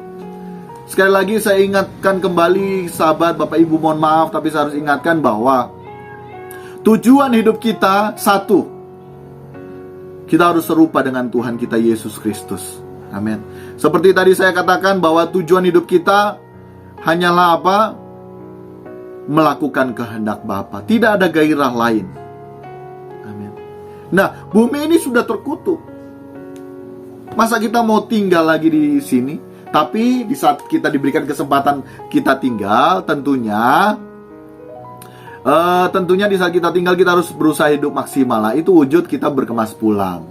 Sekali lagi saya ingatkan kembali sahabat, Bapak Ibu mohon maaf, tapi saya harus ingatkan bahwa tujuan hidup kita satu. Kita harus serupa dengan Tuhan kita Yesus Kristus. Amin. Seperti tadi saya katakan bahwa tujuan hidup kita hanyalah apa? Melakukan kehendak Bapa. Tidak ada gairah lain. Amin. Nah, bumi ini sudah terkutuk. Masa kita mau tinggal lagi di sini? Tapi di saat kita diberikan kesempatan kita tinggal, tentunya di saat kita tinggal kita harus berusaha hidup maksimal. Nah, itu wujud kita berkemas pulang.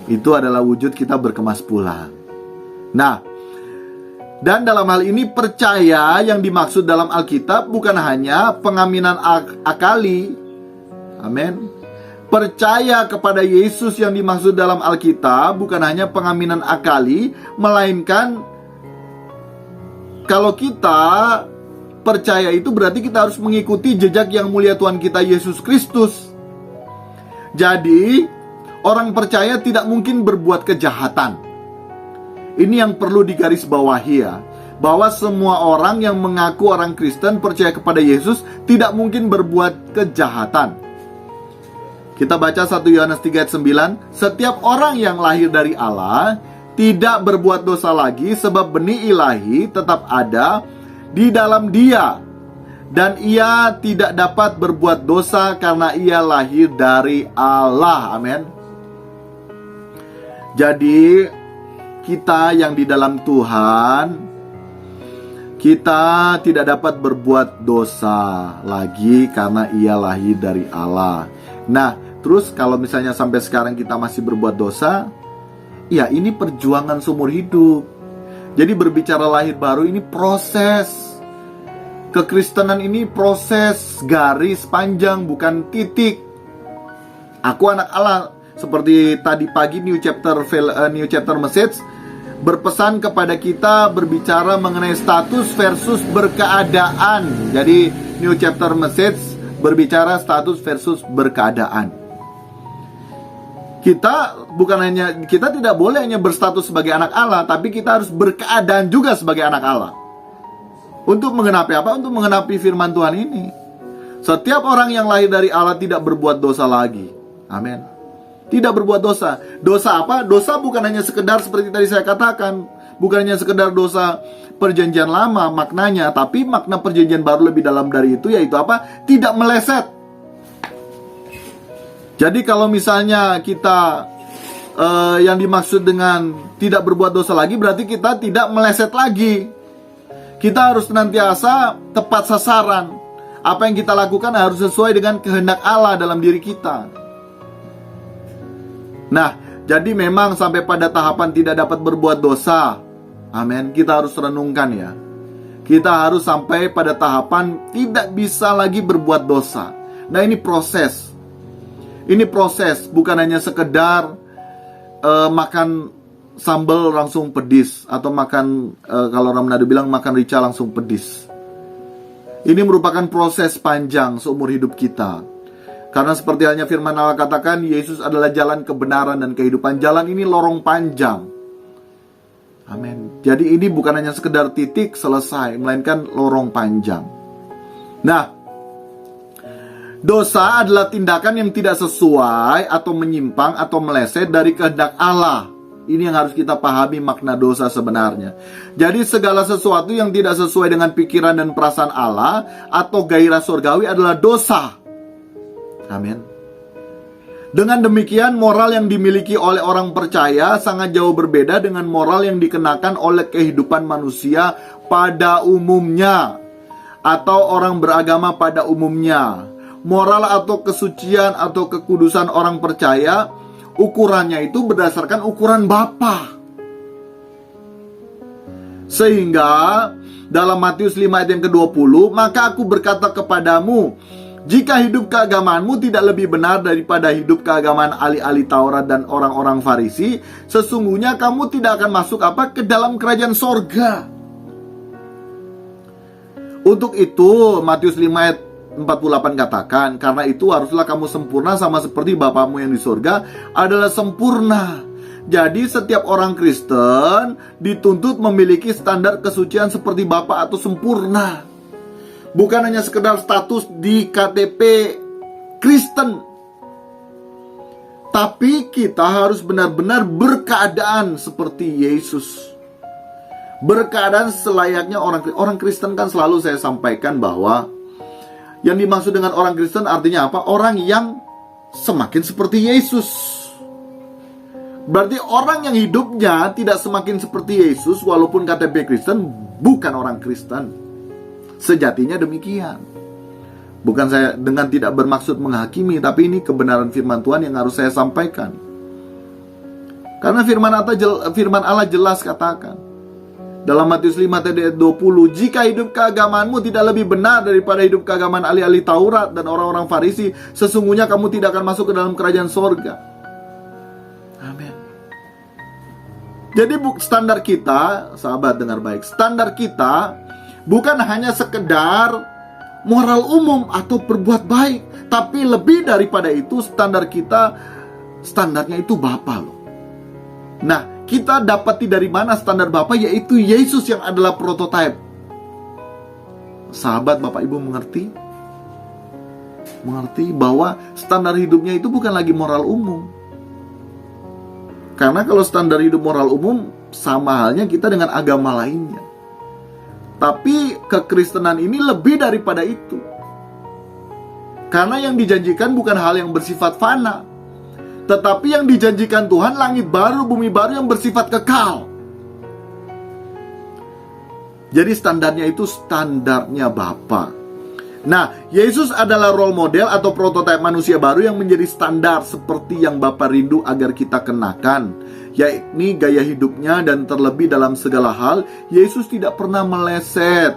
Itu adalah wujud kita berkemas pulang. Nah, dan dalam hal ini percaya yang dimaksud dalam Alkitab bukan hanya pengaminan akali. Amin. Percaya kepada Yesus yang dimaksud dalam Alkitab bukan hanya pengaminan akali, melainkan kalau kita percaya itu berarti kita harus mengikuti jejak yang mulia Tuhan kita Yesus Kristus. Jadi, orang percaya tidak mungkin berbuat kejahatan. Ini yang perlu digarisbawahi ya, bahwa semua orang yang mengaku orang Kristen percaya kepada Yesus tidak mungkin berbuat kejahatan. Kita baca 1 Yohanes 3 ayat 9. Setiap orang yang lahir dari Allah tidak berbuat dosa lagi, sebab benih ilahi tetap ada di dalam dia, dan ia tidak dapat berbuat dosa karena ia lahir dari Allah. Amin. Jadi kita yang di dalam Tuhan, kita tidak dapat berbuat dosa lagi karena ia lahir dari Allah. Nah, terus kalau misalnya sampai sekarang kita masih berbuat dosa, ya ini perjuangan seumur hidup. Jadi berbicara lahir baru ini proses. Kekristenan ini proses, garis panjang, bukan titik. Aku anak Allah. Seperti tadi pagi New Chapter Message berpesan kepada kita berbicara mengenai status versus berkeadaan. Jadi New Chapter Message berbicara status versus berkeadaan. Kita tidak boleh hanya berstatus sebagai anak Allah, tapi kita harus berkeadaan juga sebagai anak Allah. Untuk menggenapi apa? Untuk menggenapi firman Tuhan ini. Setiap orang yang lahir dari Allah tidak berbuat dosa lagi. Amin. Tidak berbuat dosa. Dosa apa? Dosa bukan hanya sekedar seperti tadi saya katakan, bukan hanya sekedar dosa perjanjian lama maknanya, tapi makna perjanjian baru lebih dalam dari itu, yaitu apa? Tidak meleset. Jadi kalau misalnya kita yang dimaksud dengan tidak berbuat dosa lagi, berarti kita tidak meleset lagi. Kita harus senantiasa tepat sasaran. Apa yang kita lakukan harus sesuai dengan kehendak Allah dalam diri kita. Nah, jadi memang sampai pada tahapan tidak dapat berbuat dosa. Amin. Kita harus renungkan ya. Kita harus sampai pada tahapan tidak bisa lagi berbuat dosa. Nah, ini proses. Ini proses, bukan hanya sekedar makan sambal langsung pedis, atau makan, kalau orang Manado bilang makan rica langsung pedis. Ini merupakan proses panjang seumur hidup kita. Karena seperti halnya firman Allah katakan, Yesus adalah jalan kebenaran dan kehidupan. Jalan ini lorong panjang. Amin. Jadi ini bukan hanya sekedar titik selesai, melainkan lorong panjang. Nah, dosa adalah tindakan yang tidak sesuai atau menyimpang atau meleset dari kehendak Allah. Ini yang harus kita pahami makna dosa sebenarnya. Jadi segala sesuatu yang tidak sesuai dengan pikiran dan perasaan Allah atau gairah surgawi adalah dosa. Amin. Dengan demikian, moral yang dimiliki oleh orang percaya sangat jauh berbeda dengan moral yang dikenakan oleh kehidupan manusia pada umumnya atau orang beragama pada umumnya. Moral atau kesucian atau kekudusan orang percaya, ukurannya itu berdasarkan ukuran Bapa. Sehingga dalam Matius 5 ayat yang ke-20, maka aku berkata kepadamu, jika hidup keagamaanmu tidak lebih benar daripada hidup keagamaan ahli-ahli Taurat dan orang-orang Farisi, sesungguhnya kamu tidak akan masuk ke dalam kerajaan sorga. Untuk itu Matius 5 ayat 48 katakan, karena itu haruslah kamu sempurna sama seperti Bapamu yang di surga adalah sempurna. Jadi setiap orang Kristen dituntut memiliki standar kesucian seperti Bapa atau sempurna. Bukan hanya sekedar status di KTP Kristen, tapi kita harus benar-benar berkeadaan seperti Yesus. Berkeadaan selayaknya orang Kristen. Kan selalu saya sampaikan bahwa yang dimaksud dengan orang Kristen artinya apa? Orang yang semakin seperti Yesus. Berarti orang yang hidupnya tidak semakin seperti Yesus walaupun KTP Kristen, bukan orang Kristen. Sejatinya demikian. Bukan saya dengan tidak bermaksud menghakimi, tapi ini kebenaran firman Tuhan yang harus saya sampaikan. Karena firman Allah jelas katakan dalam Matius 5 ayat 20, jika hidup keagamaanmu tidak lebih benar daripada hidup keagamaan ahli-ahli Taurat dan orang-orang Farisi, sesungguhnya kamu tidak akan masuk ke dalam kerajaan sorga. Amin. Jadi standar kita, sahabat dengar baik, standar kita bukan hanya sekedar moral umum atau berbuat baik, tapi lebih daripada itu standarnya itu Bapa loh. Nah, kita dapati dari mana standar Bapa? Yaitu Yesus yang adalah prototipe. Sahabat, Bapak Ibu mengerti? Mengerti bahwa standar hidupnya itu bukan lagi moral umum. Karena kalau standar hidup moral umum, sama halnya kita dengan agama lainnya. Tapi kekristenan ini lebih daripada itu. Karena yang dijanjikan bukan hal yang bersifat fana, tetapi yang dijanjikan Tuhan langit baru, bumi baru yang bersifat kekal. Jadi standarnya itu standarnya Bapa. Nah, Yesus adalah role model atau prototipe manusia baru yang menjadi standar seperti yang Bapa rindu agar kita kenakan, yakni gaya hidupnya. Dan terlebih dalam segala hal, Yesus tidak pernah meleset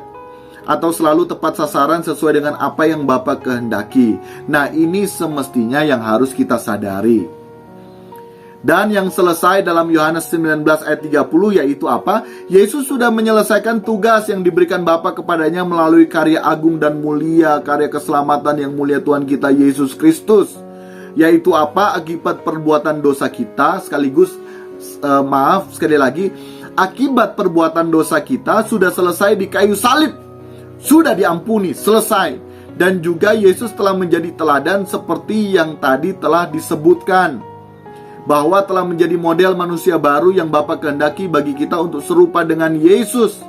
atau selalu tepat sasaran sesuai dengan apa yang Bapa kehendaki. Nah, ini semestinya yang harus kita sadari. Dan yang selesai dalam Yohanes 19 ayat 30 yaitu apa? Yesus sudah menyelesaikan tugas yang diberikan Bapa kepadanya melalui karya agung dan mulia, karya keselamatan yang mulia Tuhan kita Yesus Kristus. Yaitu apa? Akibat perbuatan dosa kita, sekali lagi, akibat perbuatan dosa kita sudah selesai di kayu salib. Sudah diampuni, selesai. Dan juga Yesus telah menjadi teladan seperti yang tadi telah disebutkan, bahwa telah menjadi model manusia baru yang Bapa kehendaki bagi kita untuk serupa dengan Yesus.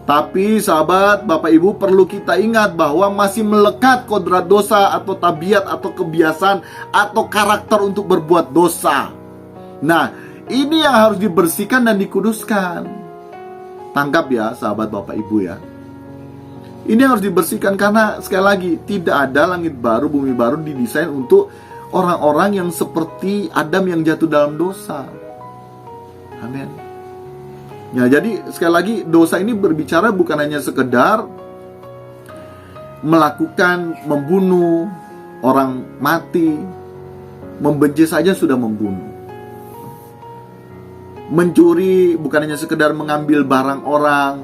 Tapi sahabat, Bapak Ibu, perlu kita ingat bahwa masih melekat kodrat dosa atau tabiat atau kebiasaan atau karakter untuk berbuat dosa. Nah, ini yang harus dibersihkan dan dikuduskan. Tangkap ya sahabat Bapak Ibu ya. Ini harus dibersihkan karena sekali lagi tidak ada langit baru, bumi baru didesain untuk orang-orang yang seperti Adam yang jatuh dalam dosa. Amin. Ya, jadi sekali lagi dosa ini berbicara bukan hanya sekedar melakukan membunuh, orang mati, membenci saja sudah membunuh. Mencuri bukan hanya sekedar mengambil barang orang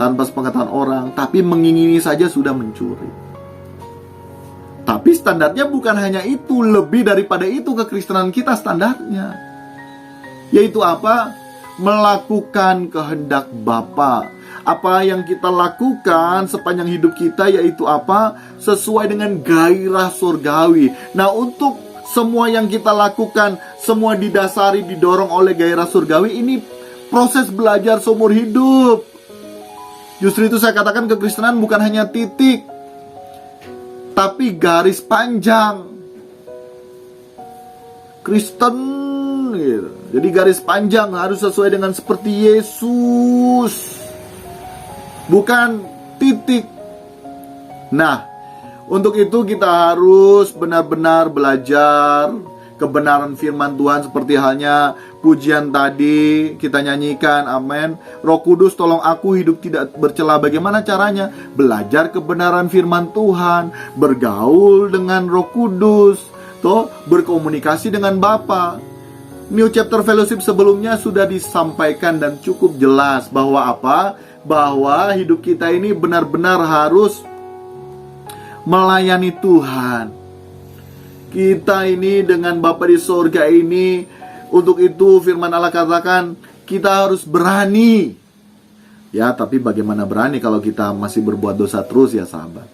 tanpa sepengetahuan orang, tapi mengingini saja sudah mencuri. Tapi standarnya bukan hanya itu, lebih daripada itu kekristenan kita standarnya. Yaitu apa? Melakukan kehendak Bapa. Apa yang kita lakukan sepanjang hidup kita yaitu apa? Sesuai dengan gairah surgawi. Nah, untuk semua yang kita lakukan, semua didasari, didorong oleh gairah surgawi. Ini proses belajar seumur hidup. Justru itu saya katakan kekristenan bukan hanya titik, tapi garis panjang. Kristen gitu. Jadi garis panjang harus sesuai dengan seperti Yesus, bukan titik. Nah, untuk itu kita harus benar-benar belajar kebenaran firman Tuhan. Seperti halnya pujian tadi kita nyanyikan, amin. Roh Kudus tolong aku hidup tidak bercela. Bagaimana caranya? Belajar kebenaran firman Tuhan, bergaul dengan Roh Kudus, berkomunikasi dengan Bapa. New Chapter Fellowship sebelumnya sudah disampaikan dan cukup jelas bahwa apa? Bahwa hidup kita ini benar-benar harus melayani Tuhan. Kita ini dengan Bapa di sorga ini Untuk itu firman Allah katakan kita harus berani. Ya, tapi bagaimana berani kalau kita masih berbuat dosa terus ya sahabat?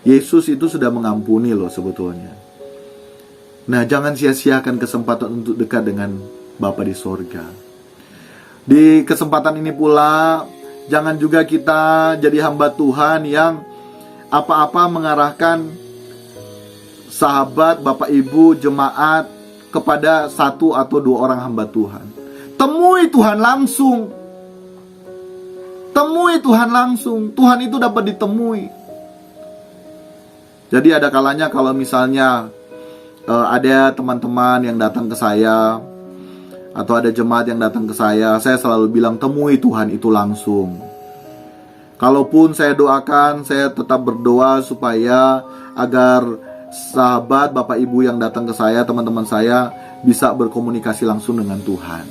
Yesus itu sudah mengampuni loh sebetulnya. Nah, jangan sia-siakan kesempatan untuk dekat dengan Bapa di sorga. Di kesempatan ini pula, jangan juga kita jadi hamba Tuhan yang apa-apa mengarahkan sahabat, Bapak Ibu, jemaat kepada satu atau dua orang hamba Tuhan. Temui Tuhan langsung. Temui Tuhan langsung. Tuhan itu dapat ditemui. Jadi ada kalanya kalau misalnya ada teman-teman yang datang ke saya, atau ada jemaat yang datang ke saya selalu bilang temui Tuhan itu langsung. Kalaupun saya doakan, saya tetap berdoa supaya agar sahabat, Bapak Ibu yang datang ke saya, teman-teman saya bisa berkomunikasi langsung dengan Tuhan.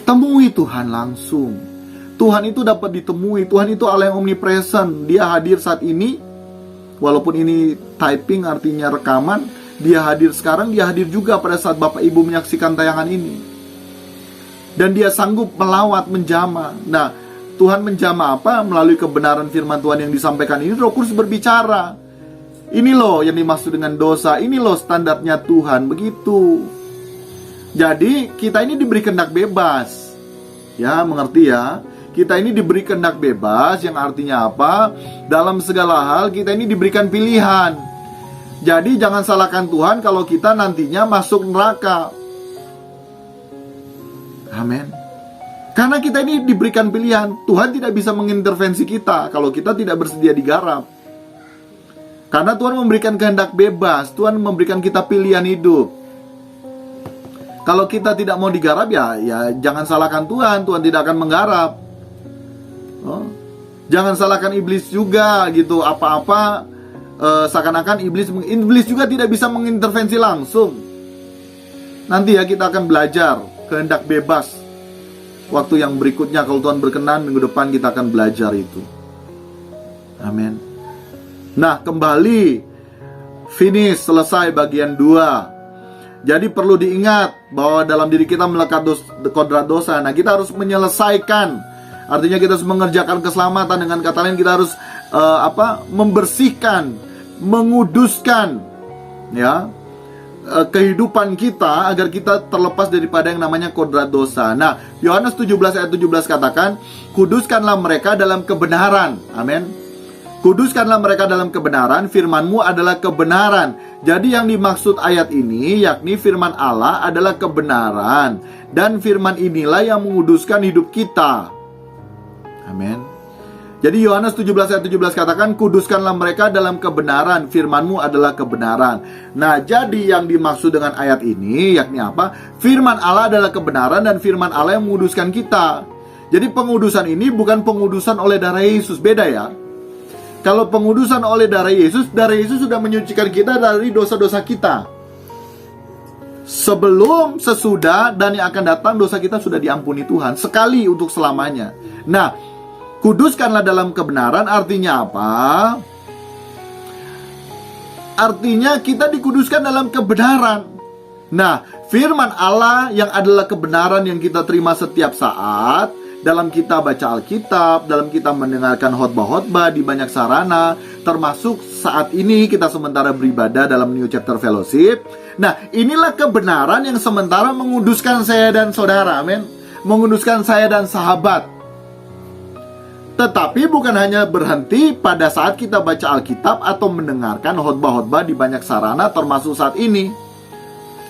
Temui Tuhan langsung. Tuhan itu dapat ditemui. Tuhan itu Allah yang omnipresent. Dia hadir saat ini. Walaupun ini typing artinya rekaman, Dia hadir sekarang, Dia hadir juga pada saat Bapak Ibu menyaksikan tayangan ini. Dan Dia sanggup melawat, menjamah. Nah, Tuhan menjamah apa? Melalui kebenaran firman Tuhan yang disampaikan ini, Roh Kudus berbicara. Ini loh yang dimaksud dengan dosa. Ini loh standarnya Tuhan. Begitu. Jadi kita ini diberi kehendak bebas. Ya, mengerti ya? Kita ini diberi kehendak bebas, yang artinya apa? Dalam segala hal kita ini diberikan pilihan. Jadi jangan salahkan Tuhan kalau kita nantinya masuk neraka. Amin. Karena kita ini diberikan pilihan. Tuhan tidak bisa mengintervensi kita kalau kita tidak bersedia digarap. Karena Tuhan memberikan kehendak bebas. Tuhan memberikan kita pilihan hidup. Kalau kita tidak mau digarap, ya jangan salahkan Tuhan. Tuhan tidak akan menggarap. Jangan salahkan iblis juga gitu. Apa-apa seakan-akan iblis juga tidak bisa mengintervensi langsung. Nanti ya kita akan belajar kehendak bebas. Waktu yang berikutnya kalau Tuhan berkenan, minggu depan kita akan belajar itu. Amin. Nah, kembali finish, selesai bagian 2. Jadi perlu diingat bahwa dalam diri kita melekat kodrat dosa. Nah, kita harus menyelesaikan. Artinya kita harus mengerjakan keselamatan. Dengan kata lain kita harus membersihkan, menguduskan ya kehidupan kita agar kita terlepas daripada yang namanya kodrat dosa. Nah, Yohanes 17 ayat 17 katakan, kuduskanlah mereka dalam kebenaran. Amin. Kuduskanlah mereka dalam kebenaran, firman-Mu adalah kebenaran. Jadi yang dimaksud ayat ini yakni firman Allah adalah kebenaran, dan firman inilah yang menguduskan hidup kita. Amin. Jadi Yohanes 17 ayat 17 katakan, kuduskanlah mereka dalam kebenaran, firman-Mu adalah kebenaran. Nah, jadi yang dimaksud dengan ayat ini yakni apa? Firman Allah adalah kebenaran dan firman Allah yang menguduskan kita. Jadi pengudusan ini bukan pengudusan oleh darah Yesus, beda ya. Kalau pengudusan oleh darah Yesus sudah menyucikan kita dari dosa-dosa kita. Sebelum, sesudah, dan yang akan datang dosa kita sudah diampuni Tuhan sekali untuk selamanya. Nah, kuduskanlah dalam kebenaran artinya apa? Artinya kita dikuduskan dalam kebenaran. Nah, firman Allah yang adalah kebenaran yang kita terima setiap saat, dalam kita baca Alkitab, dalam kita mendengarkan khotbah-khotbah di banyak sarana, termasuk saat ini kita sementara beribadah dalam New Chapter Fellowship. Nah, inilah kebenaran yang sementara menguduskan saya dan saudara, amin. Menguduskan saya dan sahabat. Tetapi bukan hanya berhenti pada saat kita baca Alkitab atau mendengarkan khotbah-khotbah di banyak sarana termasuk saat ini.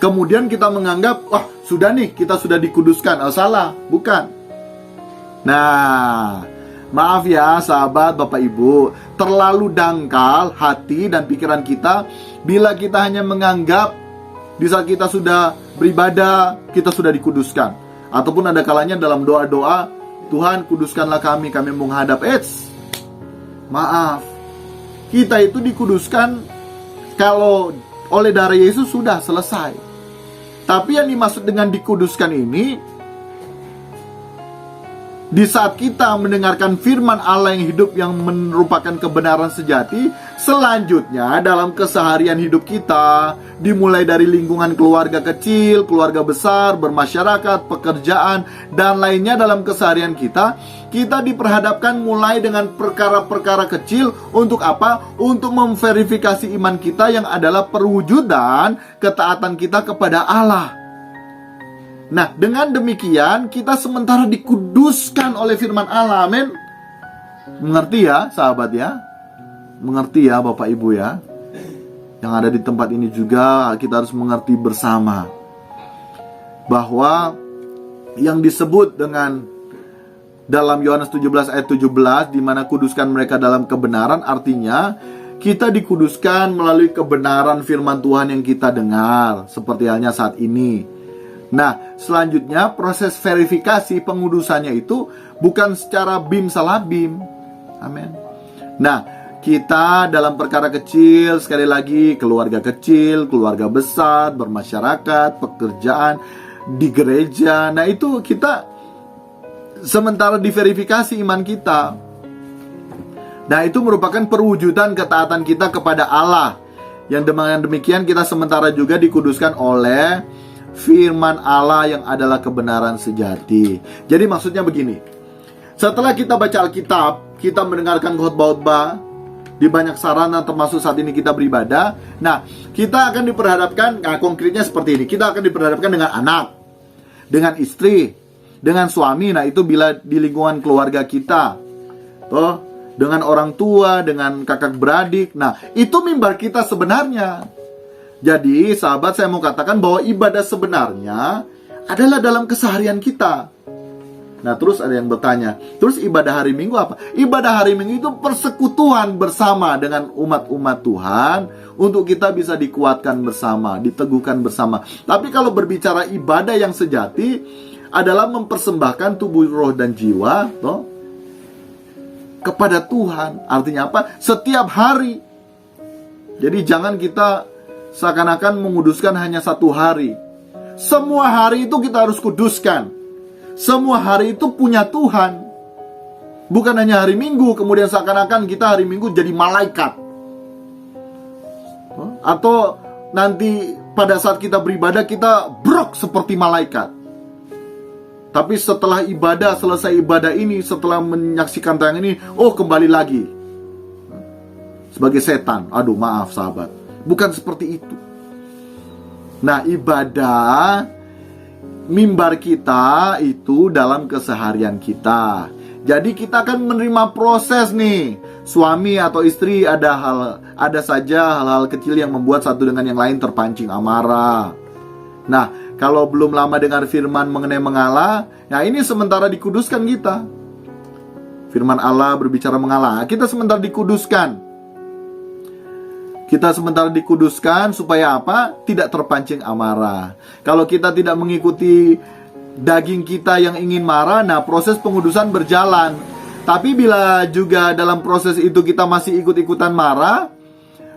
Kemudian kita menganggap, wah sudah nih, kita sudah dikuduskan. Oh salah, bukan. Nah, maaf ya sahabat, Bapak Ibu, terlalu dangkal hati dan pikiran kita bila kita hanya menganggap di saat kita sudah beribadah, kita sudah dikuduskan. Ataupun ada kalanya dalam doa-doa, Tuhan kuduskanlah kami menghadap. Maaf, kita itu dikuduskan kalau oleh darah Yesus sudah selesai. Tapi yang dimaksud dengan dikuduskan ini Di saat kita mendengarkan firman Allah yang hidup, yang merupakan kebenaran sejati, selanjutnya dalam keseharian hidup kita, dimulai dari lingkungan keluarga kecil, keluarga besar, bermasyarakat, pekerjaan, dan lainnya dalam keseharian kita, kita diperhadapkan mulai dengan perkara-perkara kecil. Untuk apa? Untuk memverifikasi iman kita yang adalah perwujudan ketaatan kita kepada Allah. Nah, dengan demikian kita sementara dikuduskan oleh firman Allah. Amin. Mengerti ya, sahabat ya? Mengerti ya, Bapak Ibu ya? Yang ada di tempat ini juga kita harus mengerti bersama bahwa yang disebut dengan dalam Yohanes 17 ayat 17, di mana kuduskan mereka dalam kebenaran, artinya kita dikuduskan melalui kebenaran firman Tuhan yang kita dengar, seperti halnya saat ini. Nah, selanjutnya proses verifikasi pengudusannya itu bukan secara bim salah bim. Amin. Nah, kita dalam perkara kecil, sekali lagi, keluarga kecil, keluarga besar, bermasyarakat, pekerjaan, di gereja. Nah, itu kita sementara diverifikasi iman kita. Nah, itu merupakan perwujudan ketaatan kita kepada Allah. Yang dengan demikian kita sementara juga dikuduskan oleh firman Allah yang adalah kebenaran sejati. Jadi maksudnya begini, setelah kita baca Alkitab, kita mendengarkan khotbah-khotbah di banyak sarana, termasuk saat ini kita beribadah. Nah, kita akan diperhadapkan, konkretnya seperti ini, kita akan diperhadapkan dengan anak, dengan istri, dengan suami. Nah, itu bila di lingkungan keluarga kita, dengan orang tua, dengan kakak beradik. Nah, itu mimbar kita sebenarnya. Jadi, sahabat, saya mau katakan bahwa ibadah sebenarnya adalah dalam keseharian kita. Nah, terus ada yang bertanya, terus ibadah hari Minggu apa? Ibadah hari Minggu itu persekutuan bersama dengan umat-umat Tuhan, untuk kita bisa dikuatkan bersama, diteguhkan bersama. Tapi kalau berbicara ibadah yang sejati, adalah mempersembahkan tubuh, roh, dan jiwa kepada Tuhan. Artinya apa? Setiap hari. Jadi jangan kita seakan-akan menguduskan hanya satu hari. Semua hari itu kita harus kuduskan. Semua hari itu punya Tuhan. Bukan hanya hari Minggu, kemudian seakan-akan kita hari Minggu jadi malaikat. Atau nanti pada saat kita beribadah kita brok seperti malaikat. Tapi setelah ibadah, selesai ibadah ini, setelah menyaksikan tayangan ini, kembali lagi sebagai setan. Aduh, maaf sahabat, bukan seperti itu. Nah, ibadah mimbar kita itu dalam keseharian kita. Jadi kita akan menerima proses nih. Suami atau istri ada saja hal-hal kecil yang membuat satu dengan yang lain terpancing amarah. Nah, kalau belum lama dengar firman mengenai mengalah, nah ini sementara dikuduskan kita. Firman Allah berbicara mengalah, kita sementara dikuduskan. Kita sementara dikuduskan supaya apa? Tidak terpancing amarah. Kalau kita tidak mengikuti daging kita yang ingin marah, nah proses pengudusan berjalan. Tapi bila juga dalam proses itu kita masih ikut-ikutan marah,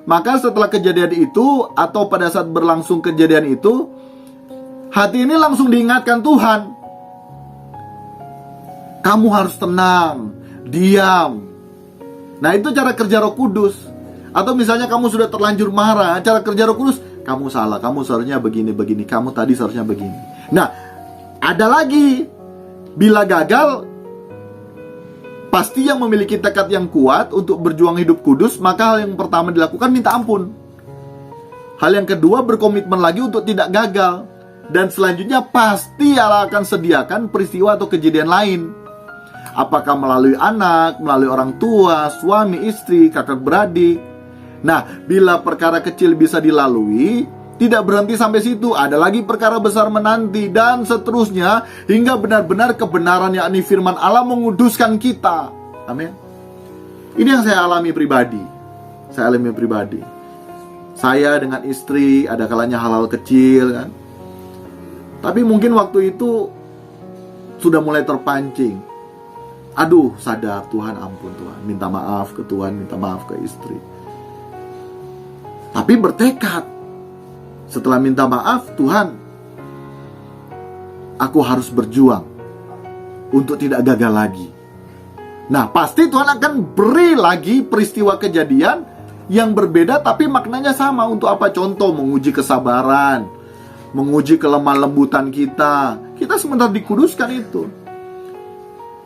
maka setelah kejadian itu, atau pada saat berlangsung kejadian itu, hati ini langsung diingatkan Tuhan. Kamu harus tenang, diam. Nah, itu cara kerja Roh Kudus. Atau misalnya kamu sudah terlanjur marah, cara kerja Roh Kudus, kamu salah, kamu seharusnya begini, kamu tadi seharusnya begini. Nah, ada lagi, bila gagal, pasti yang memiliki tekad yang kuat untuk berjuang hidup kudus, maka hal yang pertama dilakukan minta ampun. Hal yang kedua, berkomitmen lagi untuk tidak gagal. Dan selanjutnya pasti Allah akan sediakan peristiwa atau kejadian lain. Apakah melalui anak, melalui orang tua, suami, istri, kakak beradik. Nah, bila perkara kecil bisa dilalui, tidak berhenti sampai situ, ada lagi perkara besar menanti, dan seterusnya, hingga benar-benar kebenaran yakni firman Allah menguduskan kita. Amin. Ini yang saya alami pribadi. Saya dengan istri, ada kalanya hal-hal kecil kan. Tapi mungkin waktu itu sudah mulai terpancing. Aduh, sadar, Tuhan ampun Tuhan, minta maaf ke Tuhan, minta maaf ke istri. Tapi bertekad, setelah minta maaf, Tuhan, aku harus berjuang untuk tidak gagal lagi. Nah, pasti Tuhan akan beri lagi peristiwa kejadian yang berbeda tapi maknanya sama. Untuk apa? Contoh, menguji kesabaran, menguji kelemah lembutan kita. Kita sebentar dikuduskan itu.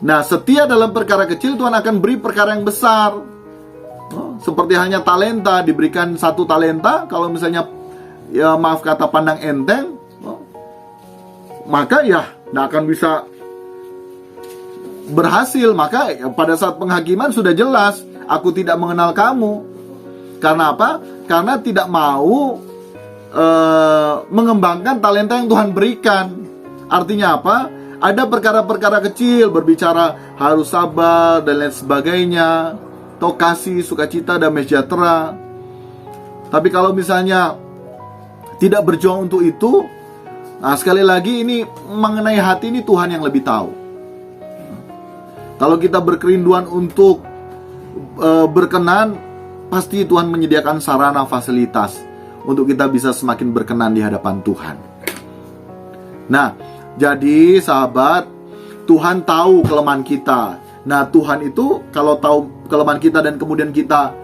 Nah, setia dalam perkara kecil, Tuhan akan beri perkara yang besar. Seperti hanya talenta, diberikan 1 talenta, kalau misalnya ya maaf kata pandang enteng, maka ya tidak akan bisa berhasil. Maka pada saat penghakiman sudah jelas, aku tidak mengenal kamu. Karena apa? Karena tidak mau mengembangkan talenta yang Tuhan berikan. Artinya apa? Ada perkara-perkara kecil, berbicara harus sabar dan lain sebagainya, atau kasih, sukacita, damai sejahtera. Tapi kalau misalnya tidak berjuang untuk itu, nah sekali lagi ini mengenai hati ini Tuhan yang lebih tahu. Kalau kita berkerinduan untuk berkenan, pasti Tuhan menyediakan sarana fasilitas untuk kita bisa semakin berkenan di hadapan Tuhan. Nah, jadi sahabat, Tuhan tahu kelemahan kita. Nah, Tuhan itu kalau tahu kelemahan kita dan kemudian kita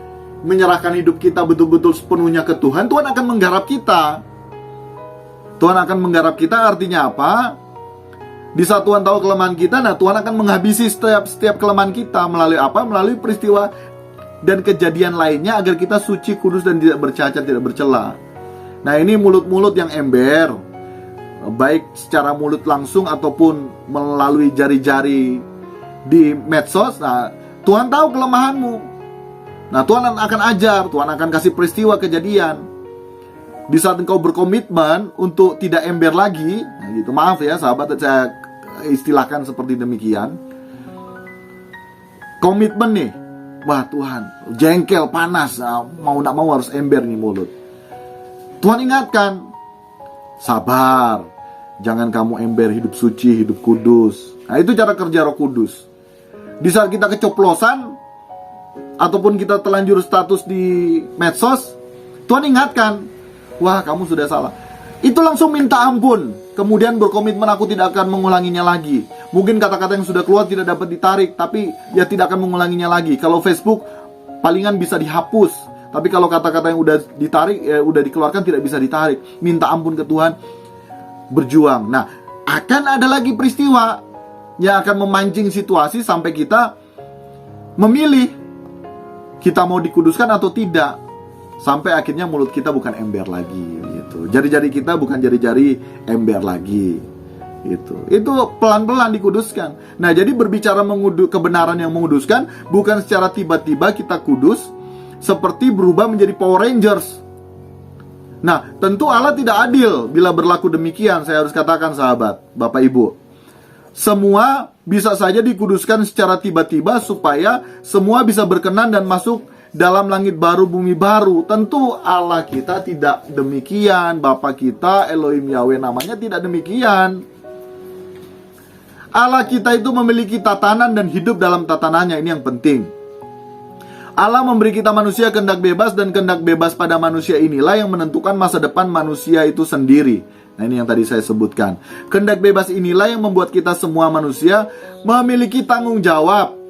menyerahkan hidup kita betul-betul sepenuhnya ke Tuhan, Tuhan akan menggarap kita. Tuhan akan menggarap kita artinya apa? Di saat Tuhan tahu kelemahan kita, nah Tuhan akan menghabisi setiap kelemahan kita. Melalui apa? Melalui peristiwa dan kejadian lainnya agar kita suci, kudus, dan tidak bercacat, tidak bercela. Nah, ini mulut-mulut yang ember, baik secara mulut langsung ataupun melalui jari-jari di medsos. Nah, Tuhan tahu kelemahanmu. Nah, Tuhan akan ajar, Tuhan akan kasih peristiwa kejadian. Di saat engkau berkomitmen untuk tidak ember lagi, nah gitu, maaf ya sahabat, saya istilahkan seperti demikian. Komitmen nih, wah Tuhan, jengkel, panas, mau tidak mau harus ember nih mulut. Tuhan ingatkan, sabar, jangan kamu ember, hidup suci, hidup kudus. Nah, itu cara kerja Roh Kudus. Di saat kita kecoplosan ataupun kita telanjur status di medsos, Tuhan ingatkan, wah kamu sudah salah. Itu langsung minta ampun, kemudian berkomitmen aku tidak akan mengulanginya lagi. Mungkin kata-kata yang sudah keluar tidak dapat ditarik, tapi ya tidak akan mengulanginya lagi. Kalau Facebook palingan bisa dihapus, tapi kalau kata-kata yang udah ditarik, udah dikeluarkan tidak bisa ditarik. Minta ampun ke Tuhan, berjuang. Nah, akan ada lagi peristiwa yang akan memancing situasi sampai kita memilih kita mau dikuduskan atau tidak, sampai akhirnya mulut kita bukan ember lagi gitu. Jari-jari kita bukan jari-jari ember lagi gitu. Itu pelan-pelan dikuduskan. Nah, jadi berbicara kebenaran yang menguduskan bukan secara tiba-tiba kita kudus seperti berubah menjadi Power Rangers. Nah, tentu Allah tidak adil bila berlaku demikian. Saya harus katakan sahabat, Bapak Ibu, semua bisa saja dikuduskan secara tiba-tiba supaya semua bisa berkenan dan masuk dalam langit baru, bumi baru. Tentu Allah kita tidak demikian. Bapa kita, Elohim Yahweh namanya, tidak demikian. Allah kita itu memiliki tatanan dan hidup dalam tatanannya. Ini yang penting. Allah memberi kita manusia kehendak bebas, dan kehendak bebas pada manusia inilah yang menentukan masa depan manusia itu sendiri. Nah, ini yang tadi saya sebutkan. Kehendak bebas inilah yang membuat kita semua manusia memiliki tanggung jawab.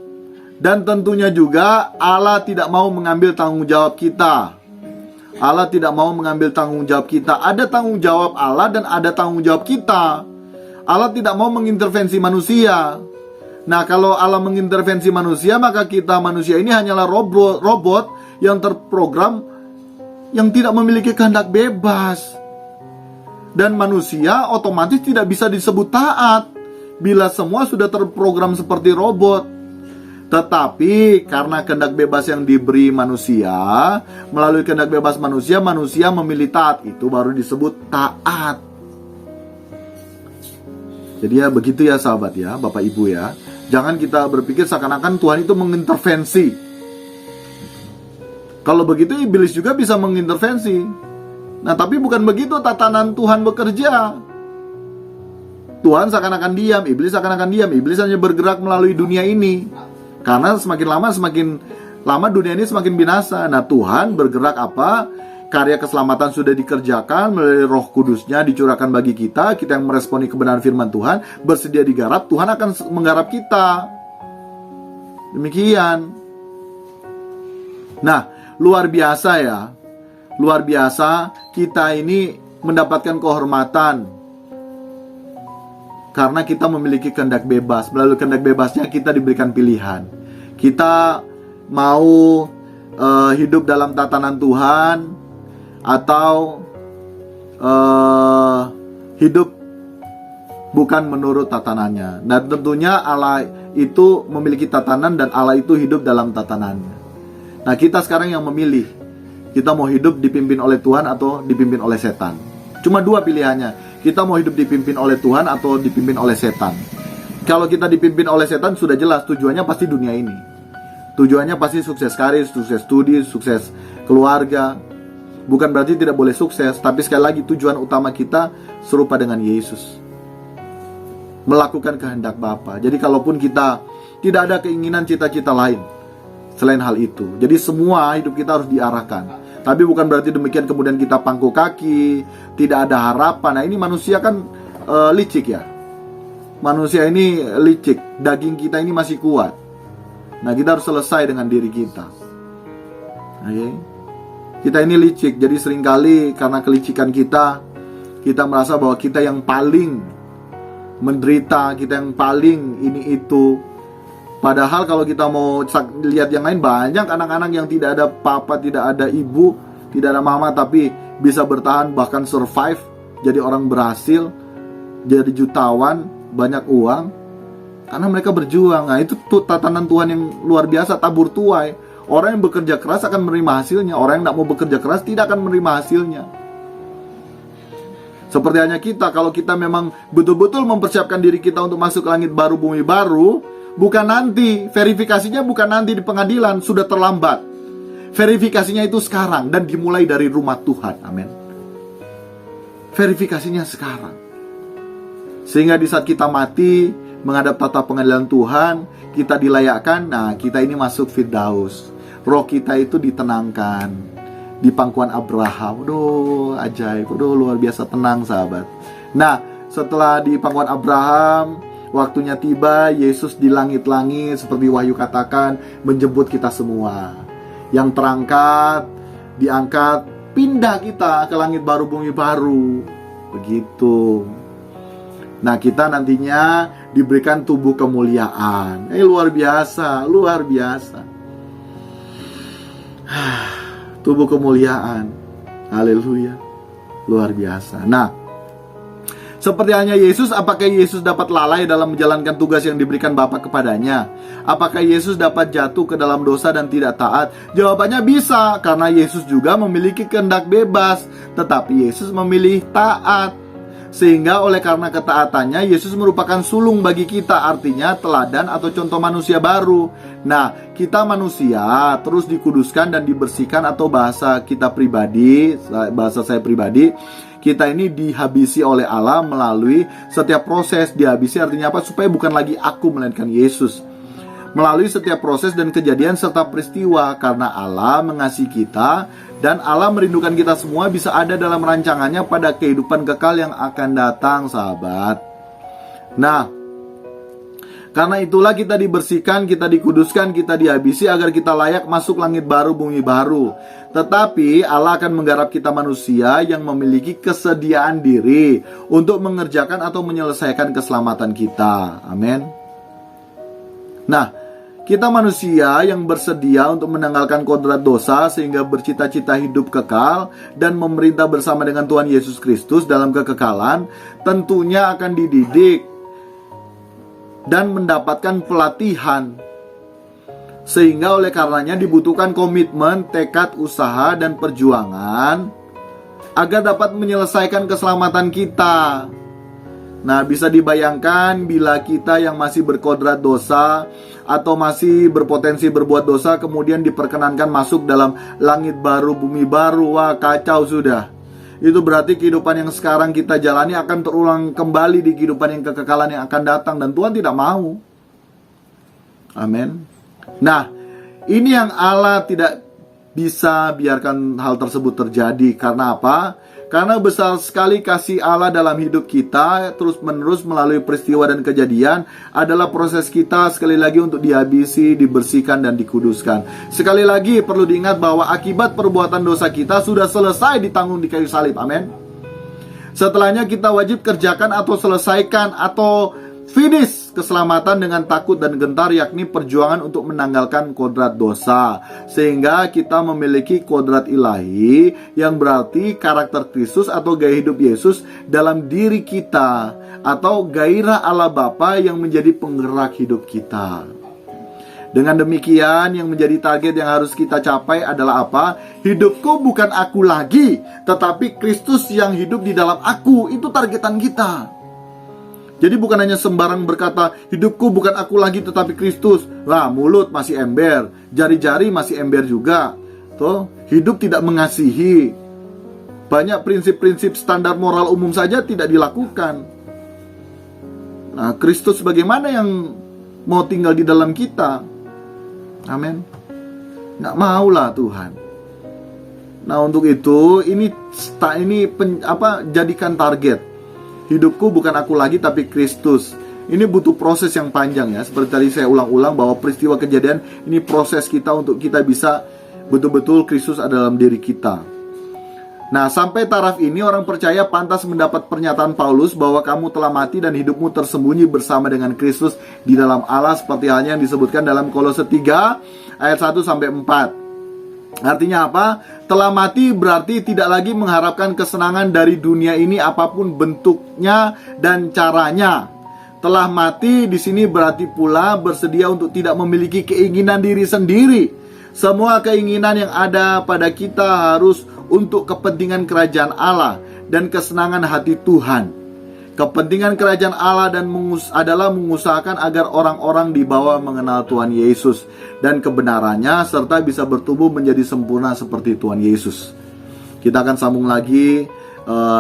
Dan tentunya juga Allah tidak mau mengambil tanggung jawab kita. Allah tidak mau mengambil tanggung jawab kita. Ada tanggung jawab Allah dan ada tanggung jawab kita. Allah tidak mau mengintervensi manusia. Nah, kalau Allah mengintervensi manusia, maka kita manusia ini hanyalah robot yang terprogram, yang tidak memiliki kehendak bebas. Dan manusia otomatis tidak bisa disebut taat bila semua sudah terprogram seperti robot. Tetapi karena kehendak bebas yang diberi manusia, melalui kehendak bebas manusia, manusia memilih taat. Itu baru disebut taat. Jadi ya begitu ya sahabat ya, Bapak Ibu ya. Jangan kita berpikir seakan-akan Tuhan itu mengintervensi. Kalau begitu iblis juga bisa mengintervensi. Nah, tapi bukan begitu tatanan Tuhan bekerja. Tuhan seakan-akan diam, iblis seakan-akan diam. Iblis hanya bergerak melalui dunia ini. Karena semakin lama dunia ini semakin binasa. Nah, Tuhan bergerak apa? karya keselamatan sudah dikerjakan melalui Roh Kudus-Nya dicurahkan bagi kita, kita yang meresponi kebenaran firman Tuhan, bersedia digarap, Tuhan akan menggarap kita. Demikian. Nah, luar biasa ya. Luar biasa, kita ini mendapatkan kehormatan karena kita memiliki kehendak bebas. Melalui kehendak bebasnya kita diberikan pilihan. Kita mau hidup dalam tatanan Tuhan atau hidup bukan menurut tatanannya. Dan tentunya Allah itu memiliki tatanan dan Allah itu hidup dalam tatanannya. Nah, kita sekarang yang memilih. Kita mau hidup dipimpin oleh Tuhan atau dipimpin oleh setan. Cuma dua pilihannya. Kita mau hidup dipimpin oleh Tuhan atau dipimpin oleh setan. Kalau kita dipimpin oleh setan sudah jelas tujuannya pasti dunia ini. Tujuannya pasti sukses karir, sukses studi, sukses keluarga. Bukan berarti tidak boleh sukses, tapi sekali lagi tujuan utama kita serupa dengan Yesus. Melakukan kehendak Bapa. Jadi kalaupun kita tidak ada keinginan cita-cita lain selain hal itu. Jadi semua hidup kita harus diarahkan. Tapi bukan berarti demikian kemudian kita pangku kaki, tidak ada harapan. Nah, ini manusia kan licik ya. Manusia ini licik, daging kita ini masih kuat. Nah, kita harus selesai dengan diri kita. Oke. Kita ini licik, jadi seringkali karena kelicikan kita merasa bahwa kita yang paling menderita, kita yang paling ini itu. Padahal kalau kita mau lihat yang lain, banyak anak-anak yang tidak ada papa, tidak ada ibu, tidak ada mama, tapi bisa bertahan bahkan survive, jadi orang berhasil, jadi jutawan, banyak uang, karena mereka berjuang. Nah, itu tatanan Tuhan yang luar biasa, tabur tuai. Orang yang bekerja keras akan menerima hasilnya, orang yang tidak mau bekerja keras tidak akan menerima hasilnya. Seperti hanya kita, kalau kita memang betul-betul mempersiapkan diri kita untuk masuk langit baru, bumi baru, bukan nanti, verifikasinya bukan nanti di pengadilan, sudah terlambat. Verifikasinya itu sekarang dan dimulai dari rumah Tuhan. Amin. Verifikasinya sekarang. Sehingga di saat kita mati menghadap tata pengadilan Tuhan, kita dilayakkan, nah kita ini masuk Firdaus. Roh kita itu ditenangkan di pangkuan Abraham. Aduh, ajaib. Aduh, luar biasa tenang, sahabat. Nah, setelah di pangkuan Abraham, waktunya tiba, Yesus di langit-langit seperti Wahyu katakan menjemput kita semua. Yang terangkat, diangkat, pindah kita ke langit baru, bumi baru. Begitu. Nah, kita nantinya diberikan tubuh kemuliaan. Luar biasa, luar biasa. Tubuh kemuliaan. Haleluya. Luar biasa. Nah, seperti hanya Yesus, apakah Yesus dapat lalai dalam menjalankan tugas yang diberikan Bapa kepadanya? Apakah Yesus dapat jatuh ke dalam dosa dan tidak taat? Jawabannya bisa, karena Yesus juga memiliki kehendak bebas, tetapi Yesus memilih taat. Sehingga oleh karena ketaatannya, Yesus merupakan sulung bagi kita, artinya teladan atau contoh manusia baru. Nah, kita manusia terus dikuduskan dan dibersihkan, atau bahasa kita pribadi, bahasa saya pribadi, kita ini dihabisi oleh Allah melalui setiap proses. Dihabisi artinya apa? Supaya bukan lagi aku, melainkan Yesus. Melalui setiap proses dan kejadian serta peristiwa, karena Allah mengasihi kita dan Allah merindukan kita semua bisa ada dalam rancangannya pada kehidupan kekal yang akan datang, sahabat. Nah, karena itulah kita dibersihkan, kita dikuduskan, kita dihabisi agar kita layak masuk langit baru, bumi baru. Tetapi Allah akan menggarap kita manusia yang memiliki kesediaan diri untuk mengerjakan atau menyelesaikan keselamatan kita. Amin. Nah, kita manusia yang bersedia untuk menanggalkan kodrat dosa sehingga bercita-cita hidup kekal dan memerintah bersama dengan Tuhan Yesus Kristus dalam kekekalan, tentunya akan dididik dan mendapatkan pelatihan. Sehingga oleh karenanya dibutuhkan komitmen, tekad, usaha, dan perjuangan agar dapat menyelesaikan keselamatan kita. Nah, bisa dibayangkan bila kita yang masih berkodrat dosa atau masih berpotensi berbuat dosa kemudian diperkenankan masuk dalam langit baru, bumi baru. Wah, kacau sudah. Itu berarti kehidupan yang sekarang kita jalani akan terulang kembali di kehidupan yang kekekalan yang akan datang, dan Tuhan tidak mau. Amin. Nah, ini yang Allah tidak bisa biarkan hal tersebut terjadi. Karena apa? Karena besar sekali kasih Allah dalam hidup kita, terus menerus melalui peristiwa dan kejadian adalah proses kita sekali lagi untuk dihabisi, dibersihkan, dan dikuduskan. Sekali lagi perlu diingat bahwa akibat perbuatan dosa kita sudah selesai ditanggung di kayu salib. Amin. Setelahnya kita wajib kerjakan atau selesaikan atau finish keselamatan dengan takut dan gentar, yakni perjuangan untuk menanggalkan kodrat dosa, sehingga kita memiliki kodrat ilahi, yang berarti karakter Kristus atau gaya hidup Yesus dalam diri kita, atau gairah Allah Bapa yang menjadi penggerak hidup kita. Dengan demikian, yang menjadi target yang harus kita capai adalah apa? Hidupku bukan aku lagi, tetapi Kristus yang hidup di dalam aku. Itu targetan kita. Jadi bukan hanya sembarang berkata, hidupku bukan aku lagi tetapi Kristus. Lah, mulut masih ember, jari-jari masih ember juga. Tuh, hidup tidak mengasihi. Banyak prinsip-prinsip standar moral umum saja tidak dilakukan. Nah, Kristus bagaimana yang mau tinggal di dalam kita? Amin. Nggak maulah Tuhan. Nah, untuk itu jadikan target. Hidupku bukan aku lagi tapi Kristus. Ini butuh proses yang panjang ya. Seperti tadi saya ulang-ulang bahwa peristiwa kejadian ini proses kita untuk kita bisa betul-betul Kristus ada dalam diri kita. Nah, sampai taraf ini orang percaya pantas mendapat pernyataan Paulus bahwa kamu telah mati dan hidupmu tersembunyi bersama dengan Kristus di dalam Allah, seperti halnya yang disebutkan dalam Kolose 3 ayat 1-4. Artinya apa? Telah mati berarti tidak lagi mengharapkan kesenangan dari dunia ini apapun bentuknya dan caranya. Telah mati di sini berarti pula bersedia untuk tidak memiliki keinginan diri sendiri. Semua keinginan yang ada pada kita harus untuk kepentingan kerajaan Allah dan kesenangan hati Tuhan. Kepentingan kerajaan Allah adalah mengusahakan agar orang-orang di bawah mengenal Tuhan Yesus dan kebenarannya, serta bisa bertumbuh menjadi sempurna seperti Tuhan Yesus. Kita akan sambung lagi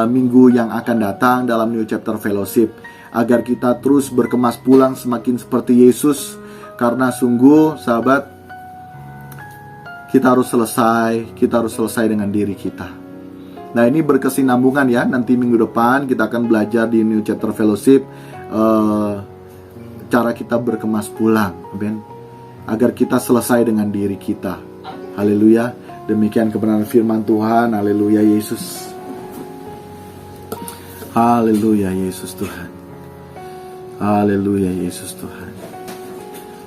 minggu yang akan datang dalam New Chapter Fellowship, agar kita terus berkemas pulang semakin seperti Yesus. Karena sungguh sahabat, kita harus selesai dengan diri kita. Nah, ini berkesinambungan ya. Nanti minggu depan kita akan belajar di New Chapter Fellowship cara kita berkemas pulang, amen, agar kita selesai dengan diri kita. Haleluya. Demikian kebenaran firman Tuhan. Haleluya Yesus. Haleluya Yesus Tuhan. Haleluya Yesus Tuhan.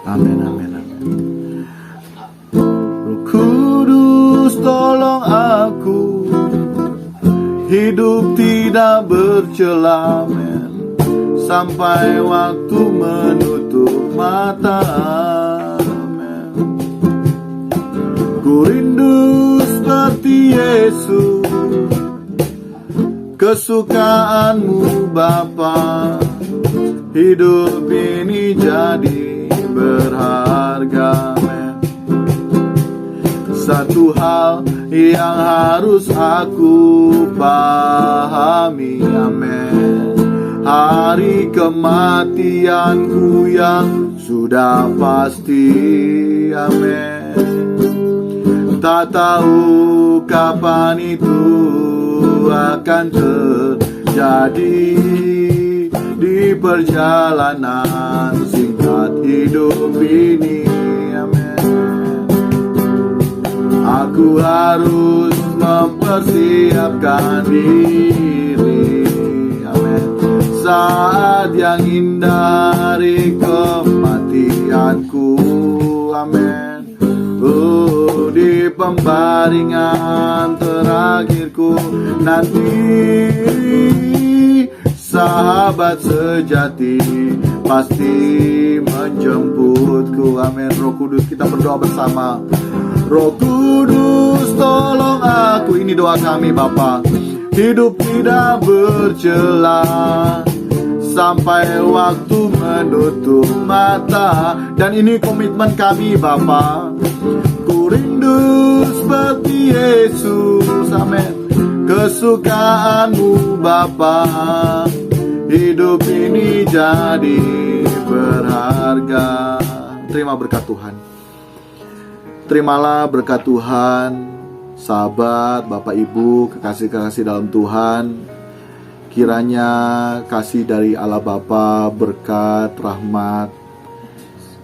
Amin, amin, amin. Roh Kudus tolong aku hidup tidak bercela, sampai waktu menutup mata. Ku rindu seperti Yesus, kesukaanmu Bapa. Hidup ini jadi berharga. Satu hal yang harus aku pahami, amin. Hari kematianku yang sudah pasti, amin. Tak tahu kapan itu akan terjadi di perjalanan singkat hidup ini, amin. Aku harus mempersiapkan diri, amin. Saat yang indah hari kematianku, amin. Di pembaringan terakhirku nanti, sahabat sejati pasti menjemputku, amin. Roh Kudus, kita berdoa bersama. Roh Kudus tolong aku, ini doa kami Bapa. Hidup tidak bercela sampai waktu menutup mata. Dan ini komitmen kami Bapa. Ku rindu seperti Yesus, amin. Kesukaanmu Bapa. Hidup ini jadi berharga. Terima berkat Tuhan. Terimalah berkat Tuhan, sahabat, Bapak Ibu, kekasih-kekasih dalam Tuhan. Kiranya kasih dari Allah Bapa, berkat, rahmat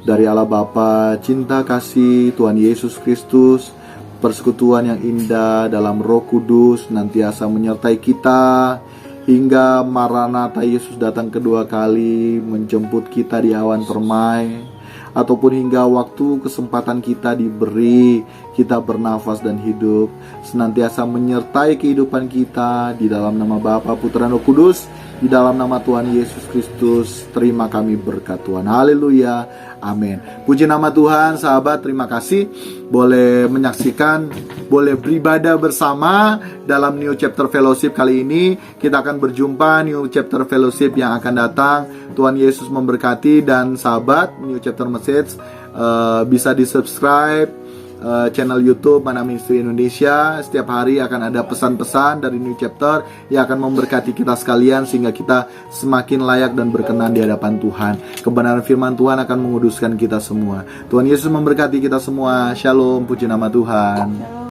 dari Allah Bapa, cinta kasih Tuhan Yesus Kristus, persekutuan yang indah dalam Roh Kudus nantiasa menyertai kita hingga Maranatha Yesus datang kedua kali menjemput kita di awan permai, ataupun hingga waktu kesempatan kita diberi, kita bernafas dan hidup, senantiasa menyertai kehidupan kita di dalam nama Bapa, Putra, Roh Kudus, di dalam nama Tuhan Yesus Kristus. Terima kami berkat Tuhan. Haleluya. Amin. Puji nama Tuhan, sahabat. Terima kasih boleh menyaksikan, boleh beribadah bersama dalam New Chapter Fellowship kali ini. Kita akan berjumpa New Chapter Fellowship yang akan datang. Tuhan Yesus memberkati. Dan sahabat, New Chapter Message bisa di-subscribe channel YouTube Mana Ministry Indonesia. Setiap hari akan ada pesan-pesan dari New Chapter yang akan memberkati kita sekalian, sehingga kita semakin layak dan berkenan di hadapan Tuhan. Kebenaran firman Tuhan akan menguduskan kita semua. Tuhan Yesus memberkati kita semua. Shalom, puji nama Tuhan.